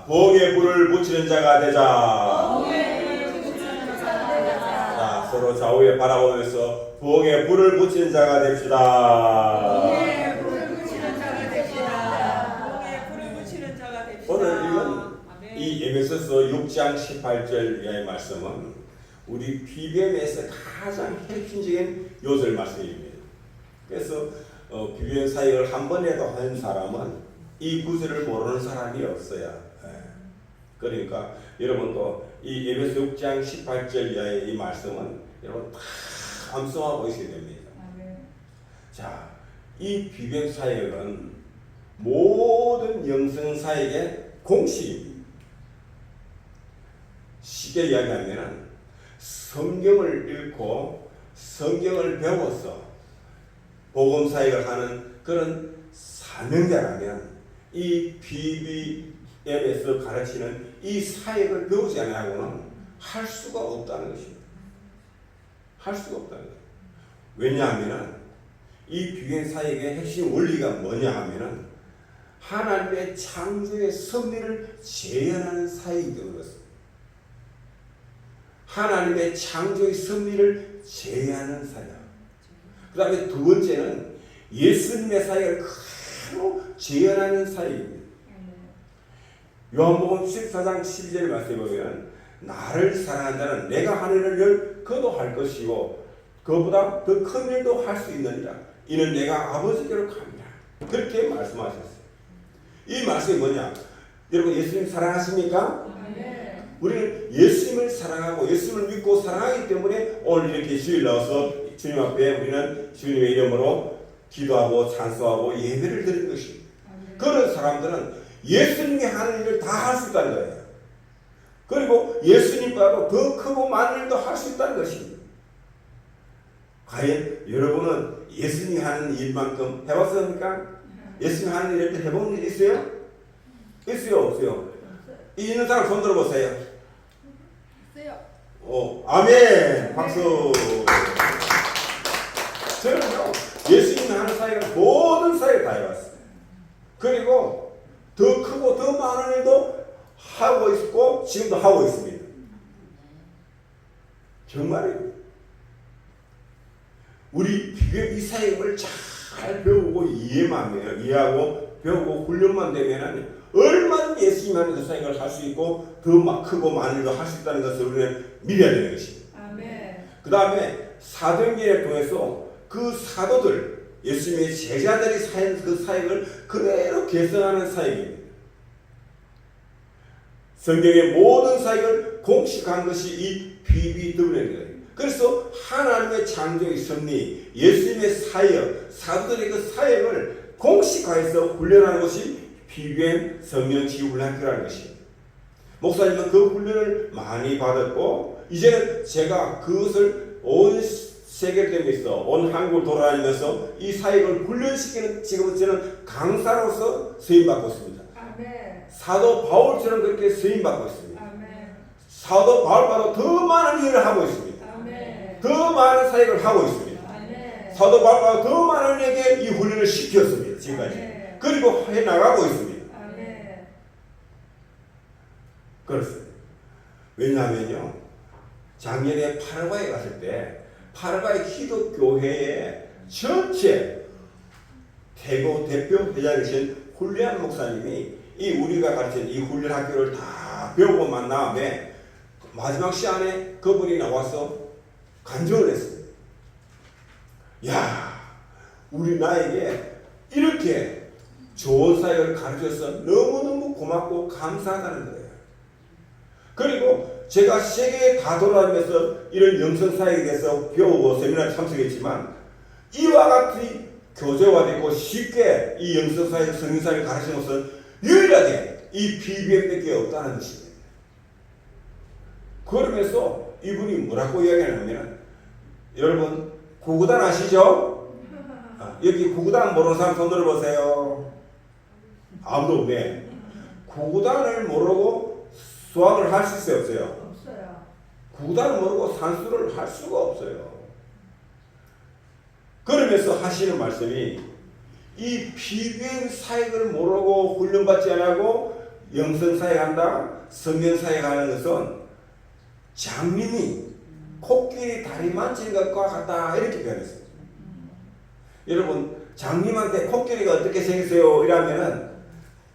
부엌에 불을 붙이는 자가 되자. 자, 서로 좌우에 바라보면서 부엌에 불을 붙이는 자가 됩시다. 오늘 읽은 이 에베소서 6장 18절 이하의 말씀은 우리 비변에서 가장 핵심적인 요소를 말씀입니다. 그래서 비변 사역을 한 번에도 한 사람은 이 구절을 모르는 사람이 없어요. 그러니까 여러분도 이 에베소 6장 18절 이하의 이 말씀은 여러분 다 암송하고 있어야 됩니다. 자, 이 비변 사역은 모든 영성 사역의 공식입니다. 쉽게 이야기하면 성경을 읽고 성경을 배워서 복음 사역을 하는 그런 사명자라면 이 BBM에서 가르치는 이 사역을 배우지 않으고는 할 수가 없다는 것입니다. 할 수가 없다는 거예요. 왜냐하면 이 BBM 사역의 핵심 원리가 뭐냐 하면은 하나님의 창조의 섭리를 재현하는 사역이기 때문에 그렇습니다. 하나님의 창조의 섭리를 재현하는 사역. 그 다음에 두 번째는 예수님의 사역을 그대로 재현하는 사역입니다. 요한복음 14장 12절 말씀에 보면 나를 사랑한 자는 내가 하늘을 열 그도 할 것이고 그보다 더 큰 일도 할 수 있느니라. 이는 내가 아버지께로 갑니다. 그렇게 말씀하셨어요. 이 말씀이 뭐냐? 여러분 예수님 사랑하십니까? 우리는 예수님을 사랑하고 예수님을 믿고 사랑하기 때문에 오늘 이렇게 주일 나와서 주님 앞에 우리는 주님의 이름으로 기도하고 찬송하고 예배를 드리는 것입니다. 그런 사람들은 예수님이 하는 일을 다 할 수 있다는 거예요. 그리고 예수님과도 더 크고 많은 일도 할 수 있다는 것입니다. 과연 여러분은 예수님이 하는 일만큼 해봤습니까? 예수님이 하는 일을 해본 일 있어요? 있어요? 없어요? 있는 사람 손 들어보세요. 아멘! 박수! 저는요, 예수님이 하는 사역을 모든 사역을 다 해봤어요. 그리고 더 크고 더 많은 일도 하고 있고, 지금도 하고 있습니다. 정말입니다. 우리 이 사역을 잘 배우고 이해하고 배우고 훈련만 되면 얼마든지 예수님 하는 그 사역을 할 수 있고 더 막 크고 많은 일도 할 수 있다는 것을 우리는 믿어야 되는 것입니다. 그 다음에 사도행전을 통해서 그 사도들 예수님의 제자들이 사는 그 사역을 그대로 개성하는 사역입니다. 성경의 모든 사역을 공식한 것이 이 BBW입니다. 그래서 하나님의 창조의 섭리, 예수님의 사역, 사도들의 그 사역을 공식화해서 훈련하는 것이 BBM 성령치유훈련학교라는 것입니다. 목사님은 그 훈련을 많이 받았고 이제는 제가 그것을 온 세계를 다니면서 온 한국을 돌아다니면서 이 사역을 훈련시키는 지금 저는 강사로서 쓰임받고 있습니다. 아멘. 사도 바울처럼 그렇게 쓰임받고 있습니다. 아멘. 사도 바울보다 더 많은 일을 하고 있습니다. 아멘. 더 많은 사역을 하고 있습니다. 아멘. 사도 바울보다 더 많은 이에게 이 훈련을 시켰습니다. 지금까지. 아멘. 그리고 해나가고 있습니다. 아멘. 그렇습니다. 왜냐하면요, 작년에 파라과이에 갔을 때 파라과이 기독교회의 전체 대구 대표 회장이신 훌리안 목사님이 이 우리가 가르친 이 훈련 학교를 다 배우고 만 다음에 마지막 시간에 그분이 나와서 간증을 했습니다. 야, 우리 나에게 이렇게 좋은 사역을 가르쳐서 너무너무 고맙고 감사하다는 거예요. 그리고 제가 세계에 다 돌아다니면서 이런 영성 사역에 대해서 배우고 세미나에 참석했지만 이와 같이 교재화되고 쉽게 이 영성 사역, 성경 사역을 가르치는 것은 유일하게 이 BBM밖에 없다는 것입니다. 그러면서 이분이 뭐라고 이야기하냐면, 여러분 구구단 아시죠? 여기 구구단 모르는 사람 손 들어보세요. 아무도 없네. 구구단을 모르고 수학을 할 수 있어요, 없어요? 없어요. 구구단을 모르고 산수를 할 수가 없어요. 그러면서 하시는 말씀이 이 BBM 사역을 모르고 훈련받지 않고 영성사역한다, 성령사역하는 것은 장님이 코끼리 다리 만지는 것과 같다 이렇게 표현했어요. 여러분 장님한테 코끼리가 어떻게 생겼어요? 이러면은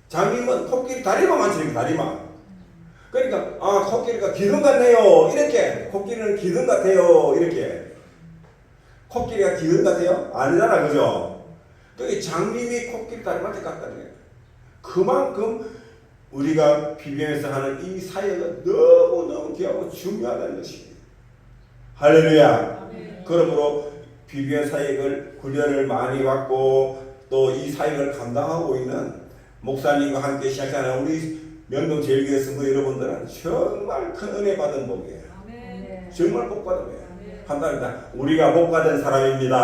장님은 코끼리 다리만 만지는 거예요. 다리만. 그러니까 아 코끼리가 기둥 같네요. 이렇게 코끼리는 기둥 같아요. 이렇게 코끼리가 기둥 같아요? 아니잖아, 그죠? 그러니까 장님이 코끼리 다리만한테 같다는 거예요. 그만큼 우리가 비변에서 하는 이 사역은 너무너무 귀하고 중요하다는 것입니다. 할렐루야. 그러므로 비변 사역을 훈련을 많이 받고 또 이 사역을 감당하고 있는 목사님과 함께 시작하는 우리 명동제일교회 성도 여러분들은 정말 큰 은혜 받은 복이에요. 정말 복 받은 거예요. 판단합니다. 우리가 복 받은 사람입니다.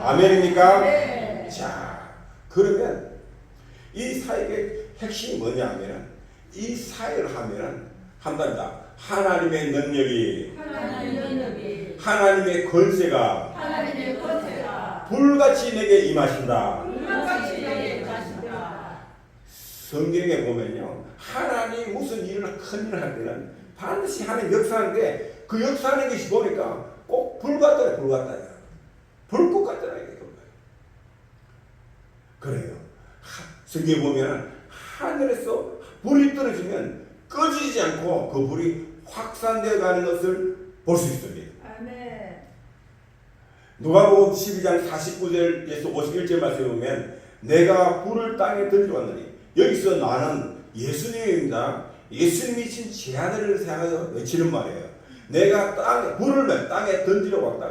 아멘입니까? 네. 자, 그러면 이 사역의 핵심이 뭐냐면 이 사역을 하면은 한답니다. 하나님의 능력이 하나님의 권세가 불같이 내게 임하신다. 성경에 보면요, 하나님 무슨 일을 큰 일을 할 때는 반드시 하나님 역사하는데 그 역사하는 것이 보니까 꼭 불 같더라, 불 같다. 불꽃 같더라 이게. 그래요. 성경에 보면 하늘에서 불이 떨어지면 꺼지지 않고 그 불이 확산되어 가는 것을 볼 수 있습니다. 아멘. 누가복음 12장 49절에서 51절 말씀에 보면 내가 불을 땅에 던져왔느니 여기서 나는 예수님입니다. 예수님이 진 제 아들을 향하여 외치는 말이에요. 내가 불을 땅에 던지러 왔다.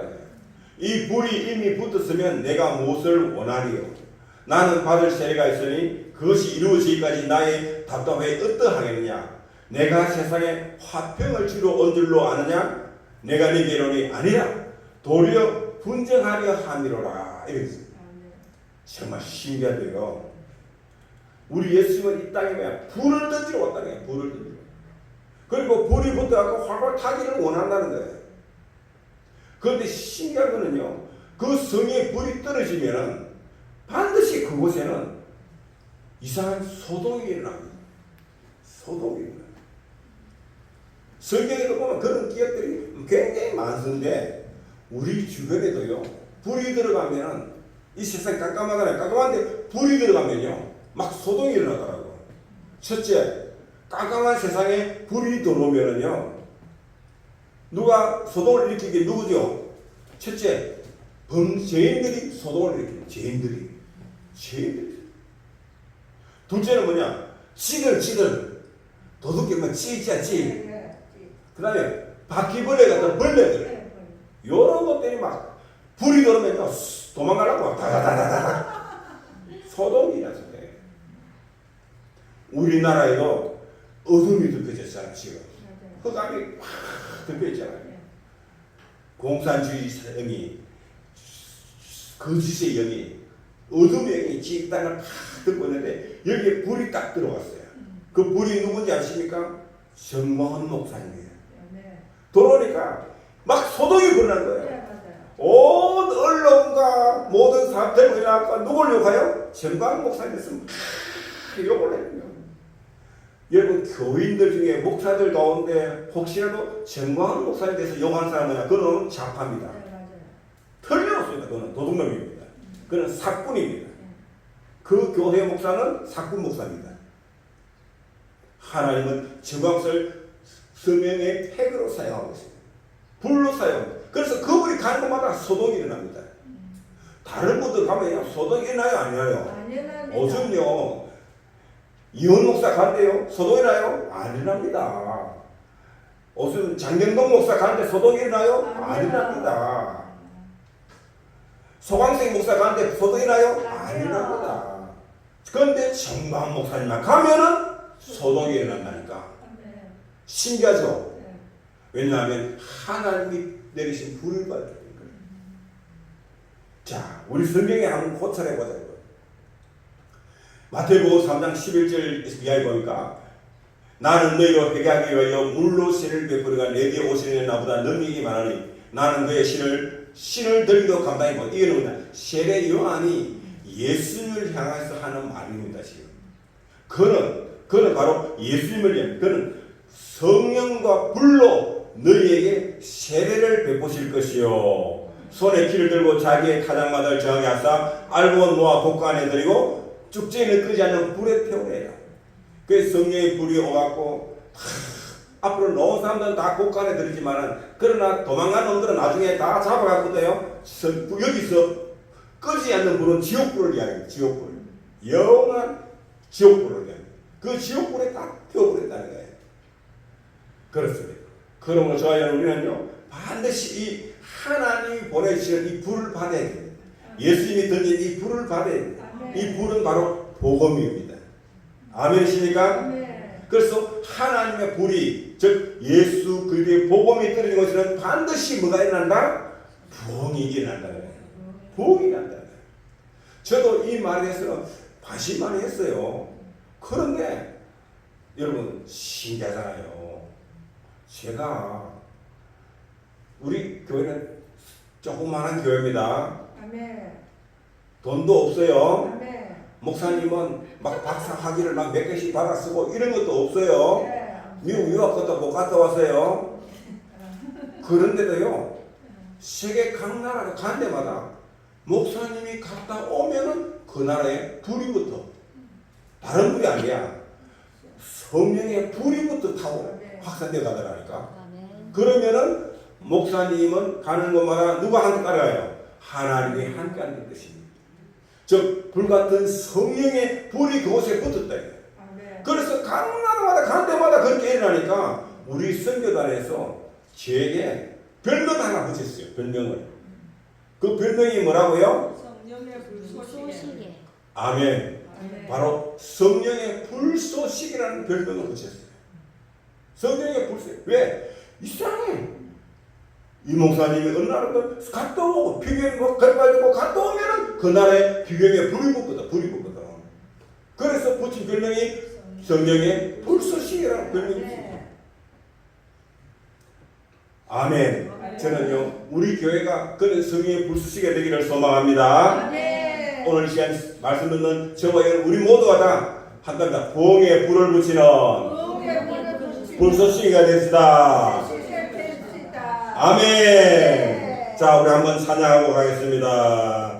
이 불이 이미 붙었으면 내가 무엇을 원하리요? 나는 받을 세례가 있으니 그것이 이루어지기까지 나의 답답함이 어떠하겠느냐? 내가 세상에 화평을 주러 온 줄로 아느냐? 내가 네게 이르노니 아니라 도리어 분쟁하려 함이로라. 이랬어요. 정말 신기한데요. 우리 예수님은 이 땅에 불을 던지러 왔다는 거예요. 불을 던지러. 그리고 불이 붙어갖고 활활 타기를 원한다는 거예요. 그런데 신기한 거는요, 그 성에 불이 떨어지면은 반드시 그곳에는 이상한 소동이 일어납니다. 소동이 일어납니다. 성경에도 보면 그런 기억들이 굉장히 많은데 우리 주변에도요, 불이 들어가면은 이 세상이 깜깜하잖아요. 깜깜한데 불이 들어가면요 막 소동이 일어나더라고. 첫째, 깜깜한 세상에 불이 들어오면은요 누가 소동을 일으키게 누구죠? 첫째, 범죄인들이 소동을 일으키는 죄인들이. 둘째는 뭐냐? 찌들 도둑질만 찌자 찌. 그 다음에 바퀴벌레 같은 벌레들. 요런 것들이 막 불이 들어오면요 도망가려고 막 다다다다다 소동이 나서 우리나라에도 어둠이 덮여졌잖아. 지금 흑암이 확 덮여있잖아요. 공산주의 영이, 거짓의 영이, 어둠의 영이 지 땅을 팍 덮고 있는데 여기에 불이 딱 들어왔어요. 그 불이 누군지 아십니까? 정광훈 목사님이에요. 들어오니까 막 소동이 일어난 거예요. 온 언론과 모든 사람들 일어나니까 누굴 욕해요? 정광훈 목사님이었으면 욕을 해요. 여러분 교인들 중에 목사들 가운데 혹시라도 정광훈 목사님에 대해서 욕하는 사람은 그는 좌파입니다. 틀림없습니다. 그는 도둑놈입니다. 그는 사꾼입니다. 그 교회 목사는 사꾼 목사입니다. 하나님은 정광석을 성령의 핵으로 사용하고 있습니다. 불로 사용. 그래서 그분이 가는 곳마다 소동이 일어납니다. 다른 분들 가면 소동이 일어나요? 아니에요? 어즘요 이원 목사 간대요. 소동이 나요? 안 일어납니다. 무슨 장경동 목사 가는데 소동이 일어나요? 안 일어납니다. 소강생 목사 가는데 소동이 나요? 안 일어납니다. 그런데 정광 목사님만 가면은 소동이 일어난다니까. 신기하죠? 왜냐하면 하나님이 내리신 불을 받기 때문에. 자, 우리 성경에 한번 고찰해보자. 마태복음 3장 11절 이하에 보니까 나는 너희로 회개하기 위하여 물로 신을 베풀어가 내게 오시는 나보다 능력이 많으니 나는 그의 신을 들기도 감당히 못. 이거는 뭐냐? 세례 요한이 예수님을 향해서 하는 말입니다. 지금 그는 바로 예수님을 위한, 그는 성령과 불로 너희에게 세례를 베푸실 것이요. 손에 키를 들고 자기의 가장마다를 정하게 하사 알곡은 모아 볶아 안에 들이고 쭉지는 끄지 않는 불에 태우래요. 그래서 성령의 불이 오갖고 앞으로 놓은 사람들은 다 볶아 안에 들이지만은, 그러나 도망간 놈들은 나중에 다 잡아갖고도요, 여기서 끄지 않는 불은 지옥불을 이야기해요. 지옥불. 영원한 지옥불을 이야기해요. 그 지옥불에 딱 태워버렸다는 거예요. 그렇습니다. 그러므로 저와 여러분, 우리는요, 반드시 이 하나님이 보내주시는 이 불을 받아야 됩니다. 예수님이 던진 이 불을 받아야 됩니다. 이 불은 바로 복음입니다. 아멘이십니까? 그래서 하나님의 불이, 즉 예수 그리스도의 복음이 떨어진 것에는 반드시 뭐가 일어난다? 부흥이 일어난다는 거예요. 부흥이 일어난다는 거예요. 저도 이 말에 대해서는 반신 많이 했어요. 그런데 여러분 신기하잖아요. 제가 우리 교회는 조그마한 교회입니다. 돈도 없어요. 목사님은 막 박사 학위를 막 몇 개씩 받아 쓰고 이런 것도 없어요. 미국 유학 것도 못 갔다 왔어요. 그런데도요, 세계 각 나라를 간 데마다 목사님이 갔다 오면은 그 나라에 불이부터, 다른 불이 아니야, 성령의 불이부터 타고 확산되어 가더라니까. 그러면은 목사님은 가는 곳마다 누가 함께 따라가요? 하나님이 함께 하는 것입니다. 즉 불같은 성령의 불이 그곳에 붙었다. 그래서 각 나라마다 간 데마다 그렇게 일어나니까 우리 선교단에서 저에게 별명 하나 붙였어요. 별명을. 그 별명이 뭐라고요? 성령의 불쏘시개. 아멘. 바로 성령의 불쏘시개라는 별명을 붙였어요. 성령의 불쏘시개. 왜? 이상해. 이 목사님이 어느 나라도 갔다 오고 비경이 걸빠지고 갔다 오면은 그 나라에 비경에 불이 붙거든. 불이 붙거든. 그래서 붙인 별명이 성령의 불쏘시개라는 별명이지. 아멘. 저는요, 우리 교회가 그런 성령의 불쏘시개 되기를 소망합니다. 오늘 이 시간 말씀 듣는 저와 우리 모두가 다 한답니다. 부흥의 불을 붙이는 불쏘시개가 됩시다. 아멘. 자, 우리 한번 찬양하고 가겠습니다.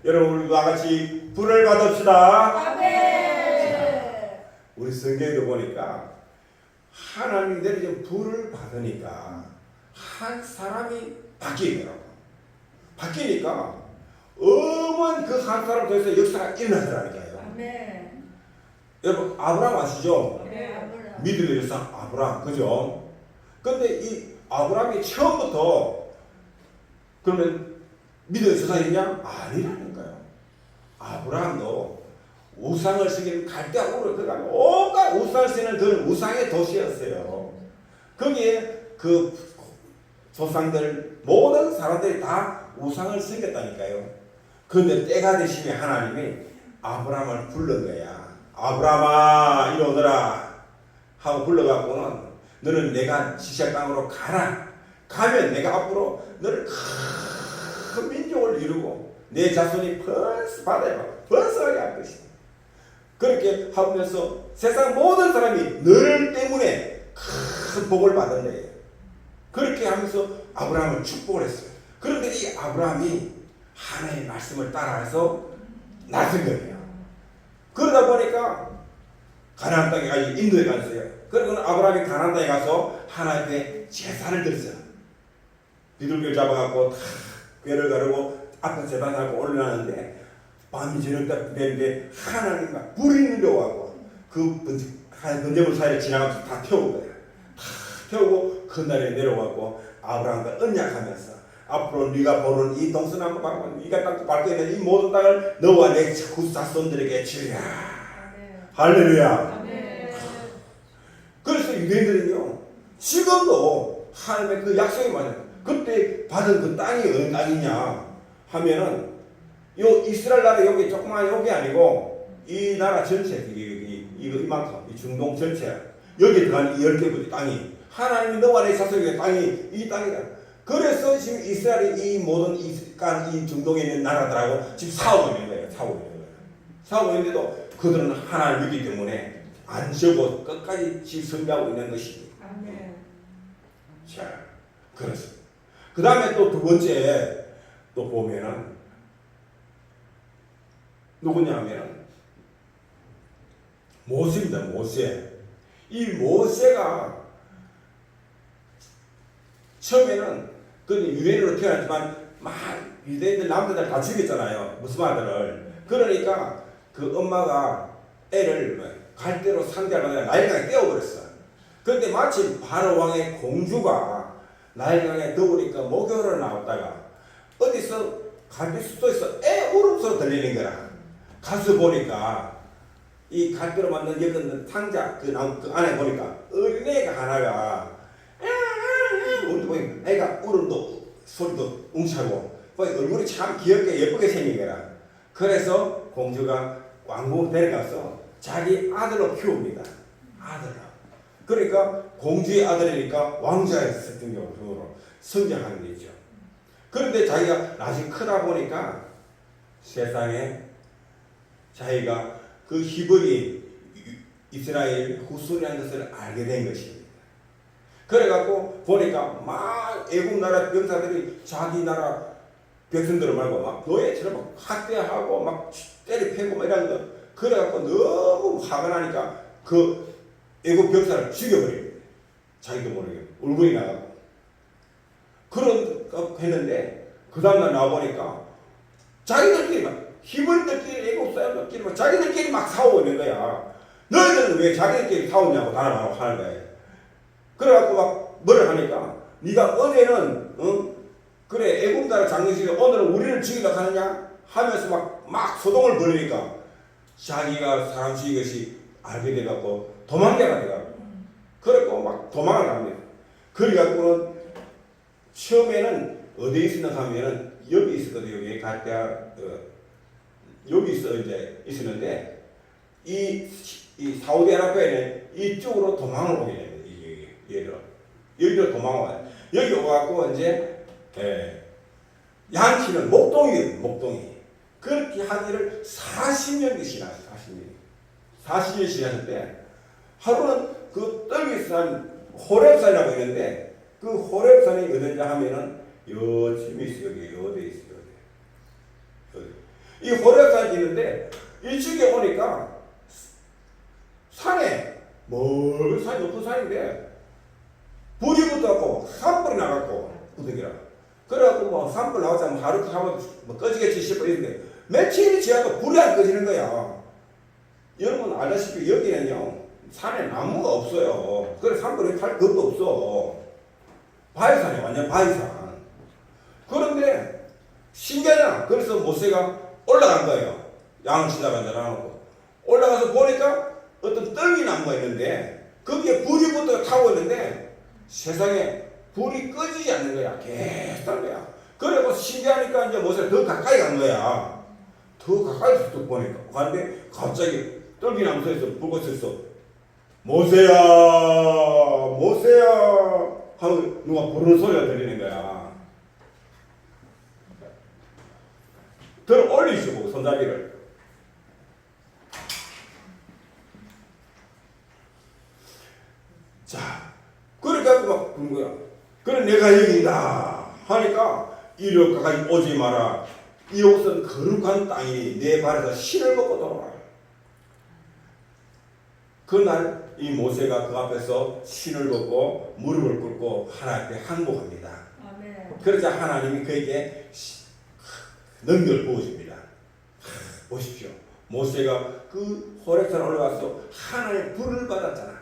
여러분 우리와 같이 불을 받읍시다. 아멘. 우리 성경에도 보니까 하나님이 내리신 불을 받으니까 한 사람이 바뀌더라고. 바뀌니까 어머니 그 한 사람 통해서 역사가 일어나더라니까요. 아멘. 여러분 아브라함 아시죠? 아멘. 믿음의 조상 아브라함, 그죠? 근데 이 아브라함이 처음부터 그러면 믿음의 조상이냐? 아니라는 거예요. 아브라함도 우상을 섬기는 갈대아우로 들어가면 온갖 우상을 쓰는 그런 우상의 도시였어요. 거기에 그 조상들 모든 사람들이 다 우상을 섬겼다니까요. 그런데 때가 되시면 하나님이 아브라함을 불른 거야. 아브라함아 이리 오너라 하고 불러갖고는 너는 내가 지시할 땅으로 가라. 가면 내가 앞으로 너를 큰 민족을 이루고 내 자손이 번스 바다에 번성하게 할 것이다. 그렇게 하면서 세상 모든 사람이 너를 때문에 큰 복을 받았네. 그렇게 하면서 아브라함을 축복을 했어요. 그런데 이 아브라함이 하나님의 말씀을 따라서 나선 거예요. 그러다 보니까 가나안 땅에 가서 인도에 갔어요. 그리고는 아브라함이 가나안 땅에 가서 하나님의 제사를 드렸어요. 비둘기를 잡아갖고 다 궤를 가르고 앞에 제단하고 올라가는데 밤이 저녁 때 되는데 하나님과 불이 내려와고 그 번제물 사이를 지나가면서 다 태운 거예요. 다 태우고 그날에 내려와고 아브라함과 언약하면서 앞으로 네가 보는 이 동서남북 방문 네가 땅 밟고 있는 이 모든 땅을 너와 내 후사손들에게 주리라. 할렐루야. 그래서 유대인들은요 지금도 하나님의 그 약속이 많아요. 그때 받은 그 땅이 어느 땅이냐 하면은 요 이스라엘 나라 여기 조그만 여기 아니고 이 나라 전체 이거 이만큼 이 중동 전체 여기 들어간 이 10개 땅이 하나님이 너와 내 자손에게 땅이 이 땅이다. 그래서 지금 이스라엘이 이 모든 이 중동에 있는 나라들하고 지금 싸우고 있는 거예요. 싸우고 있는데도 그들은 하나님을 믿기 때문에 안 쉬고 끝까지 선배하고 있는 것입니다. 아멘. 자, 그렇습니다. 그 다음에 또 두 번째 또 보면은 누구냐 하면은 모세입니다. 모세. 이 모세가 처음에는 그 유대인으로 태어났지만 막 유대인들 남자들 다 죽였잖아요. 무슨 아들을. 그러니까 그 엄마가 애를 갈대로 상대하다가 나일강에 떼어버렸어. 그런데 마침 바로 왕의 공주가 나일강에 더우니까 목욕을 나왔다가 어디서 갈대 숲속에서 애 울음소리 들리는 거라. 가서 보니까 이 갈대로 만든 여건 상자 그 나무 그 안에 보니까 어린애가 하나가 우리도 보니 애가 울음도 소리도 웅차고 얼굴이 참 귀엽게 예쁘게 생긴 거라. 그래서 공주가 왕궁 데려가서 자기 아들로 키웁니다. 아들로. 그러니까 공주의 아들이니까 왕자의 성격으로 성장하는 게 있죠. 그런데 자기가 나중에 크다 보니까 세상에 자기가 그 히브리 이스라엘 후손이라는 것을 알게 된 것입니다. 그래갖고 보니까 막 애국 나라 병사들이 자기 나라 백성들을 말고 막 노예처럼 막 학대하고 막 때려 패고 막 이런 거. 그래갖고 너무 화가 나니까 그 애국 병사를 죽여버립니다. 자기도 모르게 울분이 나가고. 그런 거 했는데 그 다음날 나와보니까 자기들끼리 막 히브리들끼리 애국 사람들끼리 막 자기들끼리 막 싸우고 있는 거야. 너희들은 왜 자기들끼리 싸우냐고 나라라고 하는 거야. 그래갖고 막 뭐를 하니까 네가 어제는 그래 애국 나라 장군식이 오늘은 우리를 죽이려고 하느냐 하면서 막 소동을 벌이니까 자기가 사람 죽인 것이 알게 돼갖고 도망자가 돼갖고 그래갖고 막 도망을 합니다. 그래갖고는 처음에는 어디에 있었나 하면은 여기 있었거든요. 여기 갈 때 여기 이제 있었는데 이 사우디아라비아에는 이쪽으로 도망을 오게 됩니다. 여기로 도망와요. 여기 오갖고 이제 양키는 목동이 그렇게 한 일을 40년 지났어요. 40년 지났는데 하루는 그 떨기산 호렙산이라고 있는데 그 호렙산이 어디냐 하면은 요쯤에 있어요. 여기 어디 있어요. 여기. 이 호렙산이 있는데 이쪽에 오니까 산에 멀리 산이 높은 산인데 불이 붙어갖고 산불이 나갖고 부득이라 그래갖고 뭐 산불 나오자면 하루 하면 뭐 꺼지겠지 싶어 이런데 며칠이 지나도 불이 안 꺼지는 거야. 여러분 알다시피 여기는요 산에 나무가 없어요. 그래서 산불이 탈 것도 없어. 바위산이 완전 바위산. 그런데 신기하잖아. 그래서 모세가 올라간 거예요. 양을 지나간다 놔놓고 올라가서 보니까 어떤 떨기 나무가 있는데 거기에 불이 붙어 타고 있는데 세상에 불이 꺼지지 않는 거야. 계속 탄 거야. 그래서 신기하니까 이제 모세가 더 가까이 간 거야. 더 가까이서 또 보니까 가는데 갑자기 떨기 나무 서에서 불꽃 서 모세야 모세야 하고 누가 부르는 소리가 들리는 거야. 들 올리시고 손잡이를. 자, 그러니까 막 그런 거야. 그래 내가 여기다 하니까 이리 가까이 오지 마라. 이 옷은 거룩한 땅이 내 발에서 신을 벗고 돌아라. 그날 이 모세가 그 앞에서 신을 벗고 무릎을 꿇고 하나님께 항복합니다. 아멘. 그러자 하나님이 그에게 능력을 부어줍니다. 보십시오. 모세가 그 호렙산 올라가서 하나님의 불을 받았잖아.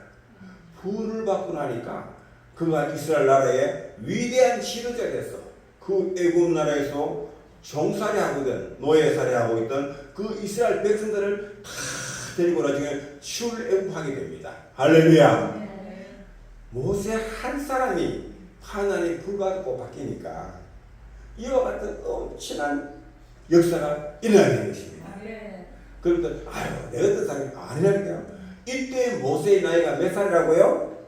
불을 받고 나니까 그가 이스라엘 나라의 위대한 지도자가 됐어. 그 애굽 나라에서 종살이 하거든 노예살이 하고 있던 그 이스라엘 백성들을 다 데리고 나중에 출애굽하게 됩니다. 할렐루야. 네. 모세 한 사람이 하나님 불 받고 바뀌니까 이와 같은 엄청난 역사가 일어나게 된 것입니다. 아멘. 그런데 아유 내가 어떤 사람이 아니라니까요. 이때 모세의 나이가 몇 살이라고요?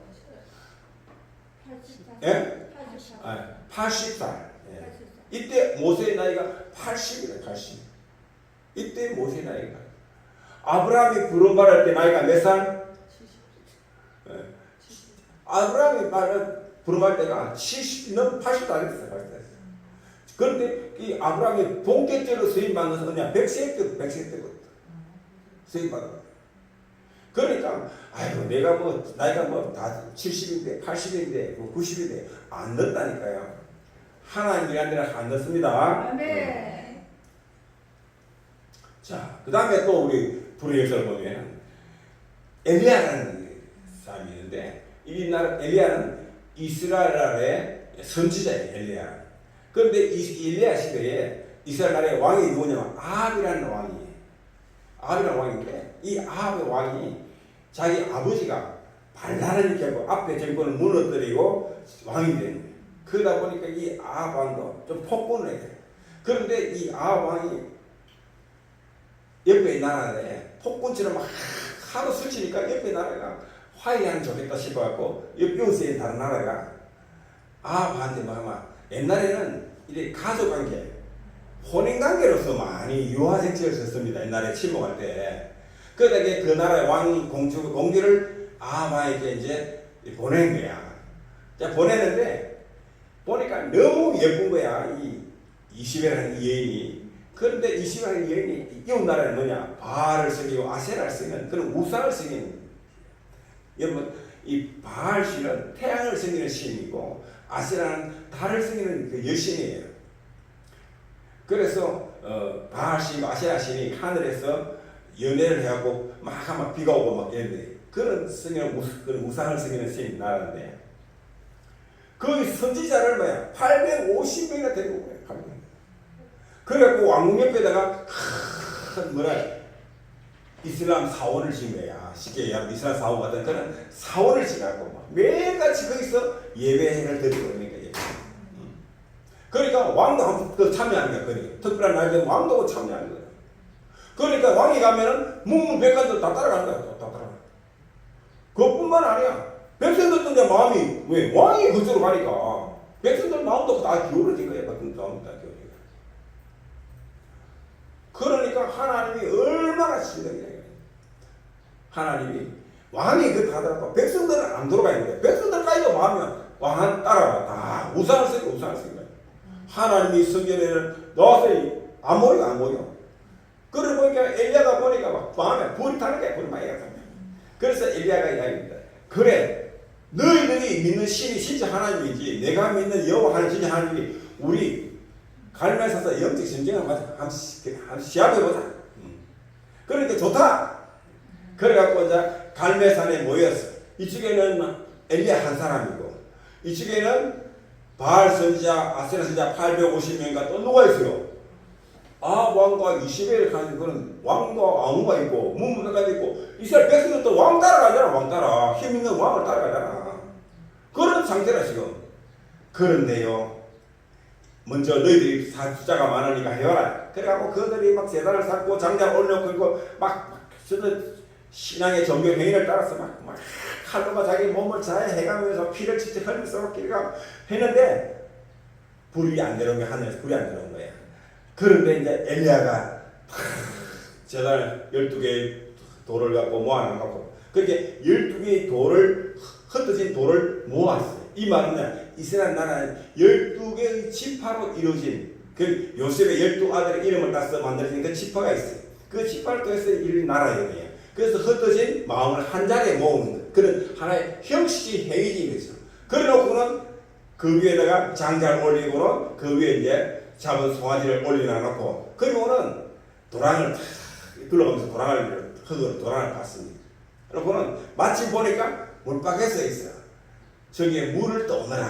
80살. 예? 80살. 80살. 예. 이때 모세의 나이가 80이래 80. 이때 모세의 나이가 아브라함이 부름받을 때 나이가 몇 살? 70. 예. 아브라함이 부름받을 때가 70, 넌 80도 안 됐어. 80도 안 됐어. 그런데 이 아브라함이 본격적으로 수임받는 언니야 100세 때부터 수임받은. 그러니까 아이고 내가 뭐 나이가 뭐 다 70인데 80인데 90인데 안 넣었다니까요. 하나님이란 데는 안 넣습니다. 아멘. 자, 그 다음에 또 우리 불의 역사를 보면 엘리야라는 사람이 있는데 이 나라 엘리야는 이스라엘의 선지자예요. 엘리야. 그런데 이 엘리야 시대에 이스라엘 나라의 왕이 누구냐면 아합이라는 왕이에요. 아합이라는 왕인데 이 아합의 왕이 자기 아버지가 반란을 일으키고 앞에 정권을 무너뜨리고 왕이 되는 거예요. 그러다 보니까 이 아합 왕도 좀 폭군을 해요. 그런데 이 아합 왕이 옆에 나라에 폭군처럼 막 하도 설치니까 옆에 나라가 화해하면 좋겠다 싶어갖고 옆에 있는 다른 나라가 아합한테 막 옛날에는 이렇게 가족관계 혼인관계로서 많이 유화정책을 썼습니다. 옛날에 침묵할 때. 그러다가 그 나라의 왕이 공주를 아합에게 이제 보낸 거야. 자, 보내는데 보니까 너무 예쁜 거야. 이 이시벨이라는 여인이. 그런데 이시벨이라는 여인이 이웃 나라는 뭐냐? 바알을 섬기고 아세라를 섬기는 그런 우상을 섬기는. 여러분 이 바알 신은 태양을 섬기는 신이고 아세라는 달을 섬기는 그 여신이에요. 그래서 바알 신과 아세라 신이 하늘에서 연애를 해갖고 막 비가 오고 막 이런데 그런 그런 우상을 섬기는 신이 나라인데 그 선지자를 뭐야 850명이나 데리고 오고요. 800명. 그래갖고 왕궁 옆에다가 큰 뭐라 이슬람 사원을 지은 거야. 쉽게 얘기하면 이슬람 사원 같은 그런 사원을 지어갖고 매일같이 거기서 예배를 드리고 그러니까 예배. 그러니까 왕도 한번 더 참여하는 거야. 그러니까 특별한 날에 왕도 참여하는 거야. 그러니까 왕이 가면은 문무백관들 다 따라가는 거야. 다 따라가. 그것뿐만 아니야. 백성들도 이제 마음이 왜 왕이 그쪽으로 가니까 백성들 마음도 다 기울어진 거야. 백성들 마음도 다 기울어진 거야. 그러니까 하나님이 얼마나 신령이냐. 하나님이 왕이 그렇게 하더라도 백성들은 안 돌아가 있는 거야. 백성들까지도 마음이 왕한 따라가. 다 우상을 쓰고 우상을 쓰는 거야. 하나님이 성전에는 나와서 안 모이고 안 모여. 그러고 보니까 엘리야가 보니까 막 밤에 불이 타는 거야. 불이 많이 타는 거야. 그래서 엘리야가 이야기합니다. 그래, 너희들이 믿는 신이 진짜 하나님이지, 내가 믿는 여호와 하나님 진짜 하나님이, 우리 갈멜 사서 영적 전쟁을 한번 시합해보자. 그러니까 좋다. 그래갖고 이제 갈멜산에 모였어. 이쪽에는 엘리야 한 사람이고, 이쪽에는 바알 선지자, 아세라 선지자 850명과 또 누가 있어요? 왕과 이시벨 가는 그런 왕과 아무가 있고, 문무대가 있고, 이스라엘 백성들도 왕 따라가잖아. 왕 따라. 힘 있는 왕을 따라가잖아. 그런 상태라 지금. 그런데요, 먼저 너희들이 숫자가 많으니까 해와라. 그래갖고 그들이 막 제단을 쌓고 장작 올려놓고 막 신앙의 종교 행위를 따라서 막 칼로가 자기 몸을 자해 해가면서 피를 직접 흘리면서 길가 했는데 불이 안 들어온 거야. 하늘에서 불이 안 들어온 거야. 그런데 이제 엘리야가 제단을 12개의 돌을 갖고 모아놓고, 그렇게 12개의 돌을, 흩어진 돌을 모았어요. 이 말은 이스라엘 나라는 12개의 지파로 이루어진, 그 요셉의 12아들의 이름을 따서 만들어진 그 지파가 있어요. 그 지파를 통해서 이룬 나라예요. 그래서 흩어진 마음을 한 자리에 모으는 그런 하나의 형식 행위지 이거죠. 그래놓고는 그 위에다가 장작을 올리고는 그 위에 이제 잡은 송아지를 올려놔놓고, 그리고는 도랑을 탁 둘러가면서 흙으로 도랑을 팠습니다. 그러고는 마침 보니까 물박에 써 있어요. 저기에 물을 떠오너라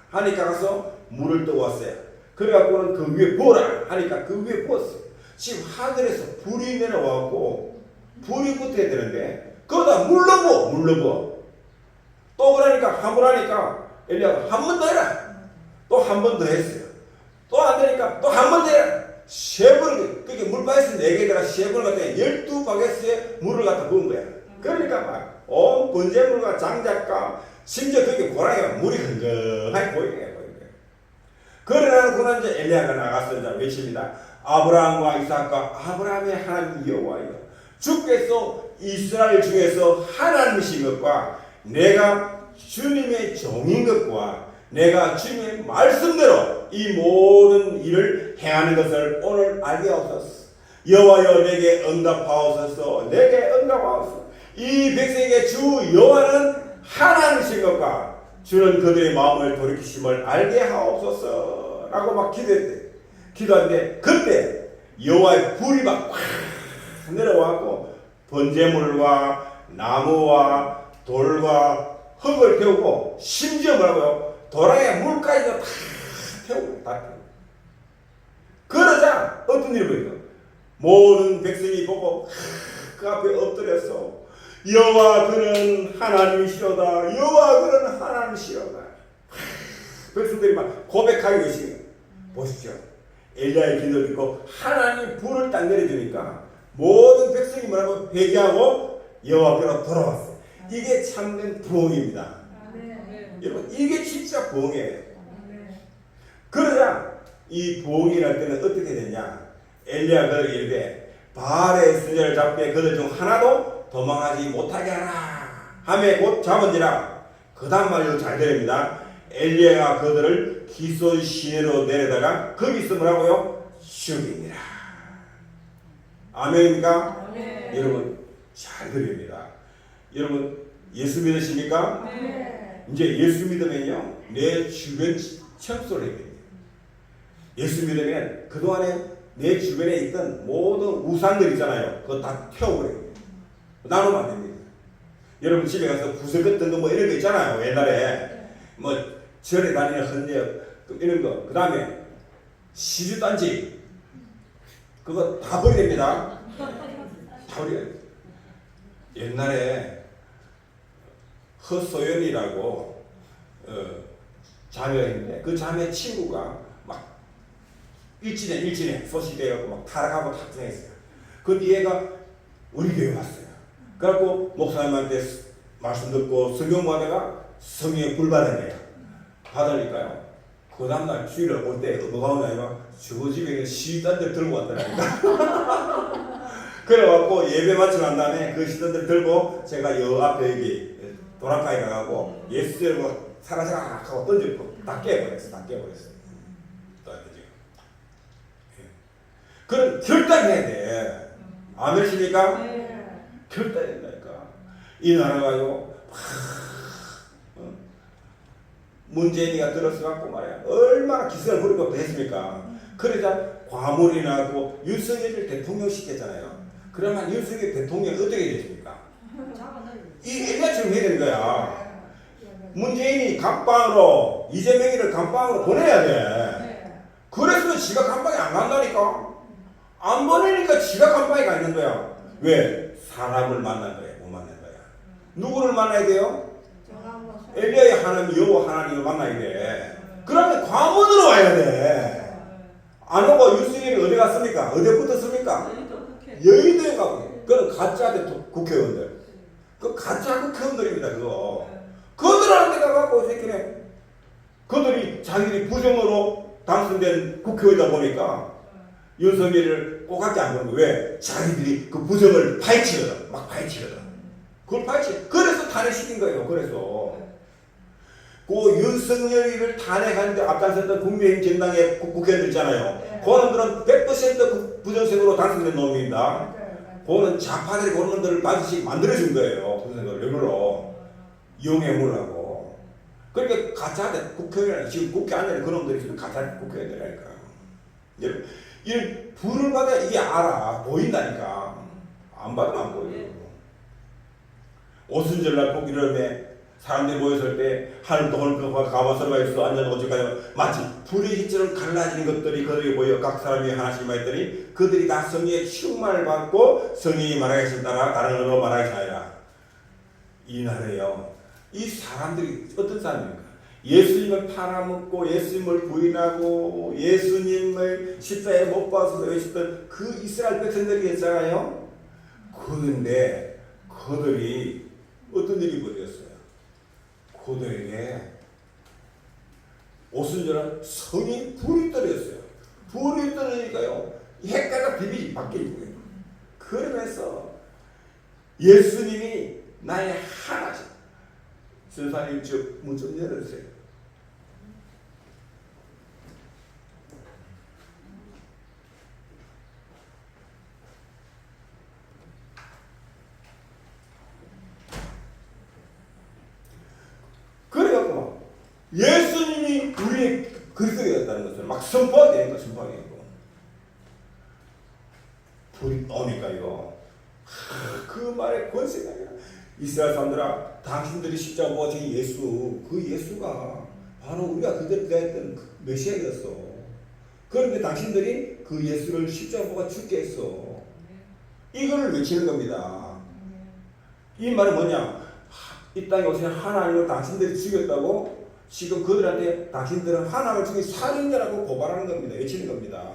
하니까 가서 물을 떠왔어요. 그래갖고는 그 위에 부어라 하니까 그 위에 부었어요. 지금 하늘에서 불이 내려와갖고 불이 붙어야 되는데 거기다 물로 부어. 또 그러니까 한 번 하니까 엘리야가 한 번 더 해라. 또 한 번 더 했어요. 또 안 되니까 또 한 번 더 해라. 세 번, 그게 물바게스 4개에다가 세 번을 갖다 12바게스에 물을 갖다 부은 거야. 그러니까 막 온 번제물과 장작과 심지어 그게 고랑이가 물이 흥건하게 보이게 해요. 그러나 그는 이제 엘리야가 나가서 이제 외칩니다. 아브라함과 이삭과 아브라함의 하나님 여호와여, 주께서 이스라엘 중에서 하나님이신 것과 내가 주님의 종인 것과 내가 주님의 말씀대로 이 모든 일을 행하는 것을 오늘 알게 하옵소서. 여호와여, 내게 응답하옵소서. 내게 응답하옵소서. 이 백성에게 주 여호와는 하나님이신 것과 주는 그들의 마음을 돌이키심을 알게 하옵소서 라고 막 기도하는데 그때 여호와의 불이 막 내려와서 번제물과 나무와 돌과 흙을 태우고, 심지어 뭐라고요? 도랑의 물까지도 다 태우고. 그러자 어떤 일이 보이죠? 모든 백성이 보고 그 앞에 엎드려서 여호와 그는 하나님이시로다. 여호와 그는 하나님이시로다. 백성들이 막 고백하고 계시는 거예요. 보십시오. 엘리야의 기도를 듣고 하나님 불을 딱 내려주니까 모든 백성이 뭐라고 회개하고 여호와 앞으로 돌아왔어요. 이게 참된 부흥입니다. 여러분, 이게 진짜 부흥이에요. 그러자 이 부흥이 날 때는 어떻게 되냐? 엘리야가 그들에게 이르되 바알의 수녀를 잡게 그들 중 하나도 도망하지 못하게 하라 하매 곧 잡은지라. 그 다음 말도 잘 들립니다. 엘리야가 그들을 기손 시내로 내려다가 거기서 뭐라고요? 죽이니라. 아멘입니까? 아멘. 여러분 잘 들립니다. 여러분 예수 믿으십니까? 네. 이제 예수 믿으면요, 내 주변 청소를 해야 됩니다. 예수 믿으면 그동안에 내 주변에 있던 모든 우상들 있잖아요. 그거 다 태워버려요. 나누면 안 됩니다. 여러분 집에 가서 구석 같은 거 뭐 이런 거 있잖아요. 옛날에 뭐 절에 다니는 헌력 이런 거, 그 다음에 시주단지 그거 다 버려야 됩니다. 다 버려야 돼요. 옛날에 허소연이라고 자매인데 그 자매 친구가 막 일진에 소식돼갖고 막 타락하고 탑승했어요. 그 얘가 우리 교회 왔어요. 그래갖고 목사님한테 말씀 듣고 성경 보다가 성경에 불 받은 거예요. 받으니까요, 그 다음날 주일에 올 때 뭐가 오냐면 저 집에 있는 시단들 들고 왔더라니까. 그래갖고 예배 마치고 난 다음에 그 시단들 들고 제가 여 앞에 여기 도랑가에 가고 예수를 사라사라 하고 던지고 다 깨버렸어. 그런 결단을 해야 돼. 아멘이십니까? 네. 결단해야 된다니까. 이 나라가요. 문재인이가 들어서갖고 말이야. 얼마나 기승을 부리고 했습니까? 그러자 과몰이 나고 윤석열을 대통령 시켰잖아요. 그러면 윤석열 대통령이 어떻게 됐습니까? 이 엘리야처럼 해야 되는 거야. 문재인이 감방으로 이재명이를 감방으로 보내야 돼. 그래서 지가 감방에 안 간다니까. 안 보내니까 지가 감방에 가 있는 거야. 왜? 사람을 만난 거야. 못 만난 거야. 누구를 만나야 돼요? 엘리야의 하나님 여호와 하나님을 만나야 돼. 그러면 과문으로 와야 돼. 안 오고 윤석열이 어디 갔습니까? 어디 붙었습니까? 여의도에 가고. 그건 가짜 국회의원들. 그 가짜 국회의원들입니다. 그거. 그들한테 가갖고 새끼네. 그들이 자기들이 부정으로 당선된 국회의원이다 보니까 윤석열을 꼬갑게 안 보는 거예요. 왜? 자기들이 그 부정을 파헤치거든. 막 파헤치거든. 그걸 파헤치. 그래서 탄핵시킨 거예요. 그래서. 그 윤석열이를 탄핵하는데 앞장섰던 국민의힘 정당의 국회의원들 있잖아요. 그놈들은 100% 부정선거로 당선된 놈입니다. 그거는 좌파들이 그런 놈들을 반드시 만들어준 거예요. 부정선거를 일부러 이용해보려고. 그러니까 가짜 국회의원, 지금 국회 안에 그놈들이 지금 가짜 국회의원들이니까. 이 불을 받아 이게 알아. 보인다니까. 안 받으면 안 보여요. 오순절날 꼭 이러면 사람들이 모였을 때 하늘도 헐크가 가마서가 있어 앉아서 어쩌까지 마치 불의 빛처럼 갈라지는 것들이 그들이 모여 각 사람이 하나씩 말했더니 그들이 다 성령의 충만을 받고 성령이 말하겠을 따라 다른 언어로 말하기 아니라 이 날에요. 이 사람들이 어떤 사람입니까? 예수님을 팔아먹고 예수님을 부인하고 예수님을 십자가에 못 박아서 외쳤던 그 이스라엘 백성들이 있잖아요. 그런데 그들이 어떤 일이 벌어졌어요? 그들에게 오순절은 성이 불이 떨어졌어요. 불이 떨어지니까요. 핵가가 비비 바뀌는 거예요. 그러면서 예수님이 나의 하나죠. 선사님 문 좀 열어주세요. 그래갖고 예수님이 우리의 그리스도였다는 것을 막 선포하게 되는 거예요. 선포하게 되고 불이 나오니까요. 그 말에 권세가 아니라 이스라엘 사람들아 당신들이 십자가 못 박힌 예수 그 예수가 바로 우리가 그들 기다렸던 그 메시아였어. 그런데 당신들이 그 예수를 십자가 못 박아 죽게 했어. 이걸 외치는 겁니다. 이 말은 뭐냐? 이 땅에 오신 하나님을 당신들이 죽였다고 지금 그들한테 당신들은 하나님을 죽인 살인자라고 고발하는 겁니다. 외치는 겁니다.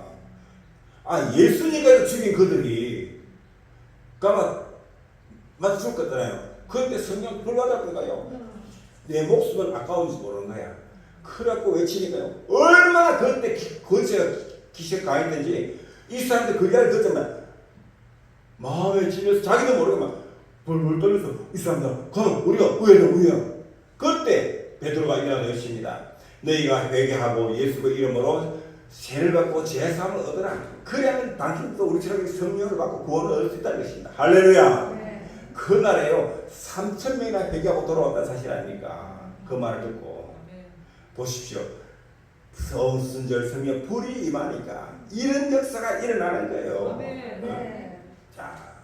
아 예수님까지 죽인 그들이 그러면 맞아 죽을 거잖아요. 그런데 성령 불받을 건가요? 내 목숨은 아까운지 모르는 거야. 그래갖고 외치니까요. 얼마나 그때 권세가 기세가 강했는지 이 사람들 그 이야기를 듣자면 마음에 찔려서 자기도 모르게 막 벌벌 떨면서 이 사람들 그럼 우리가 우회야. 그때 베드로가 일어나 것입니다. 너희가 회개하고 예수 그 이름으로 세를 받고 제사함을 얻으라. 그래야만 당신도 우리처럼 성령을 받고 구원을 얻을 수 있다는 것입니다. 할렐루야. 네. 그날에요 3,000명이나 회개하고 돌아왔다는 사실 아닙니까? 그 말을 듣고 보십시오. 성순절 성령 불이 임하니까 이런 역사가 일어나는 거예요. 네. 자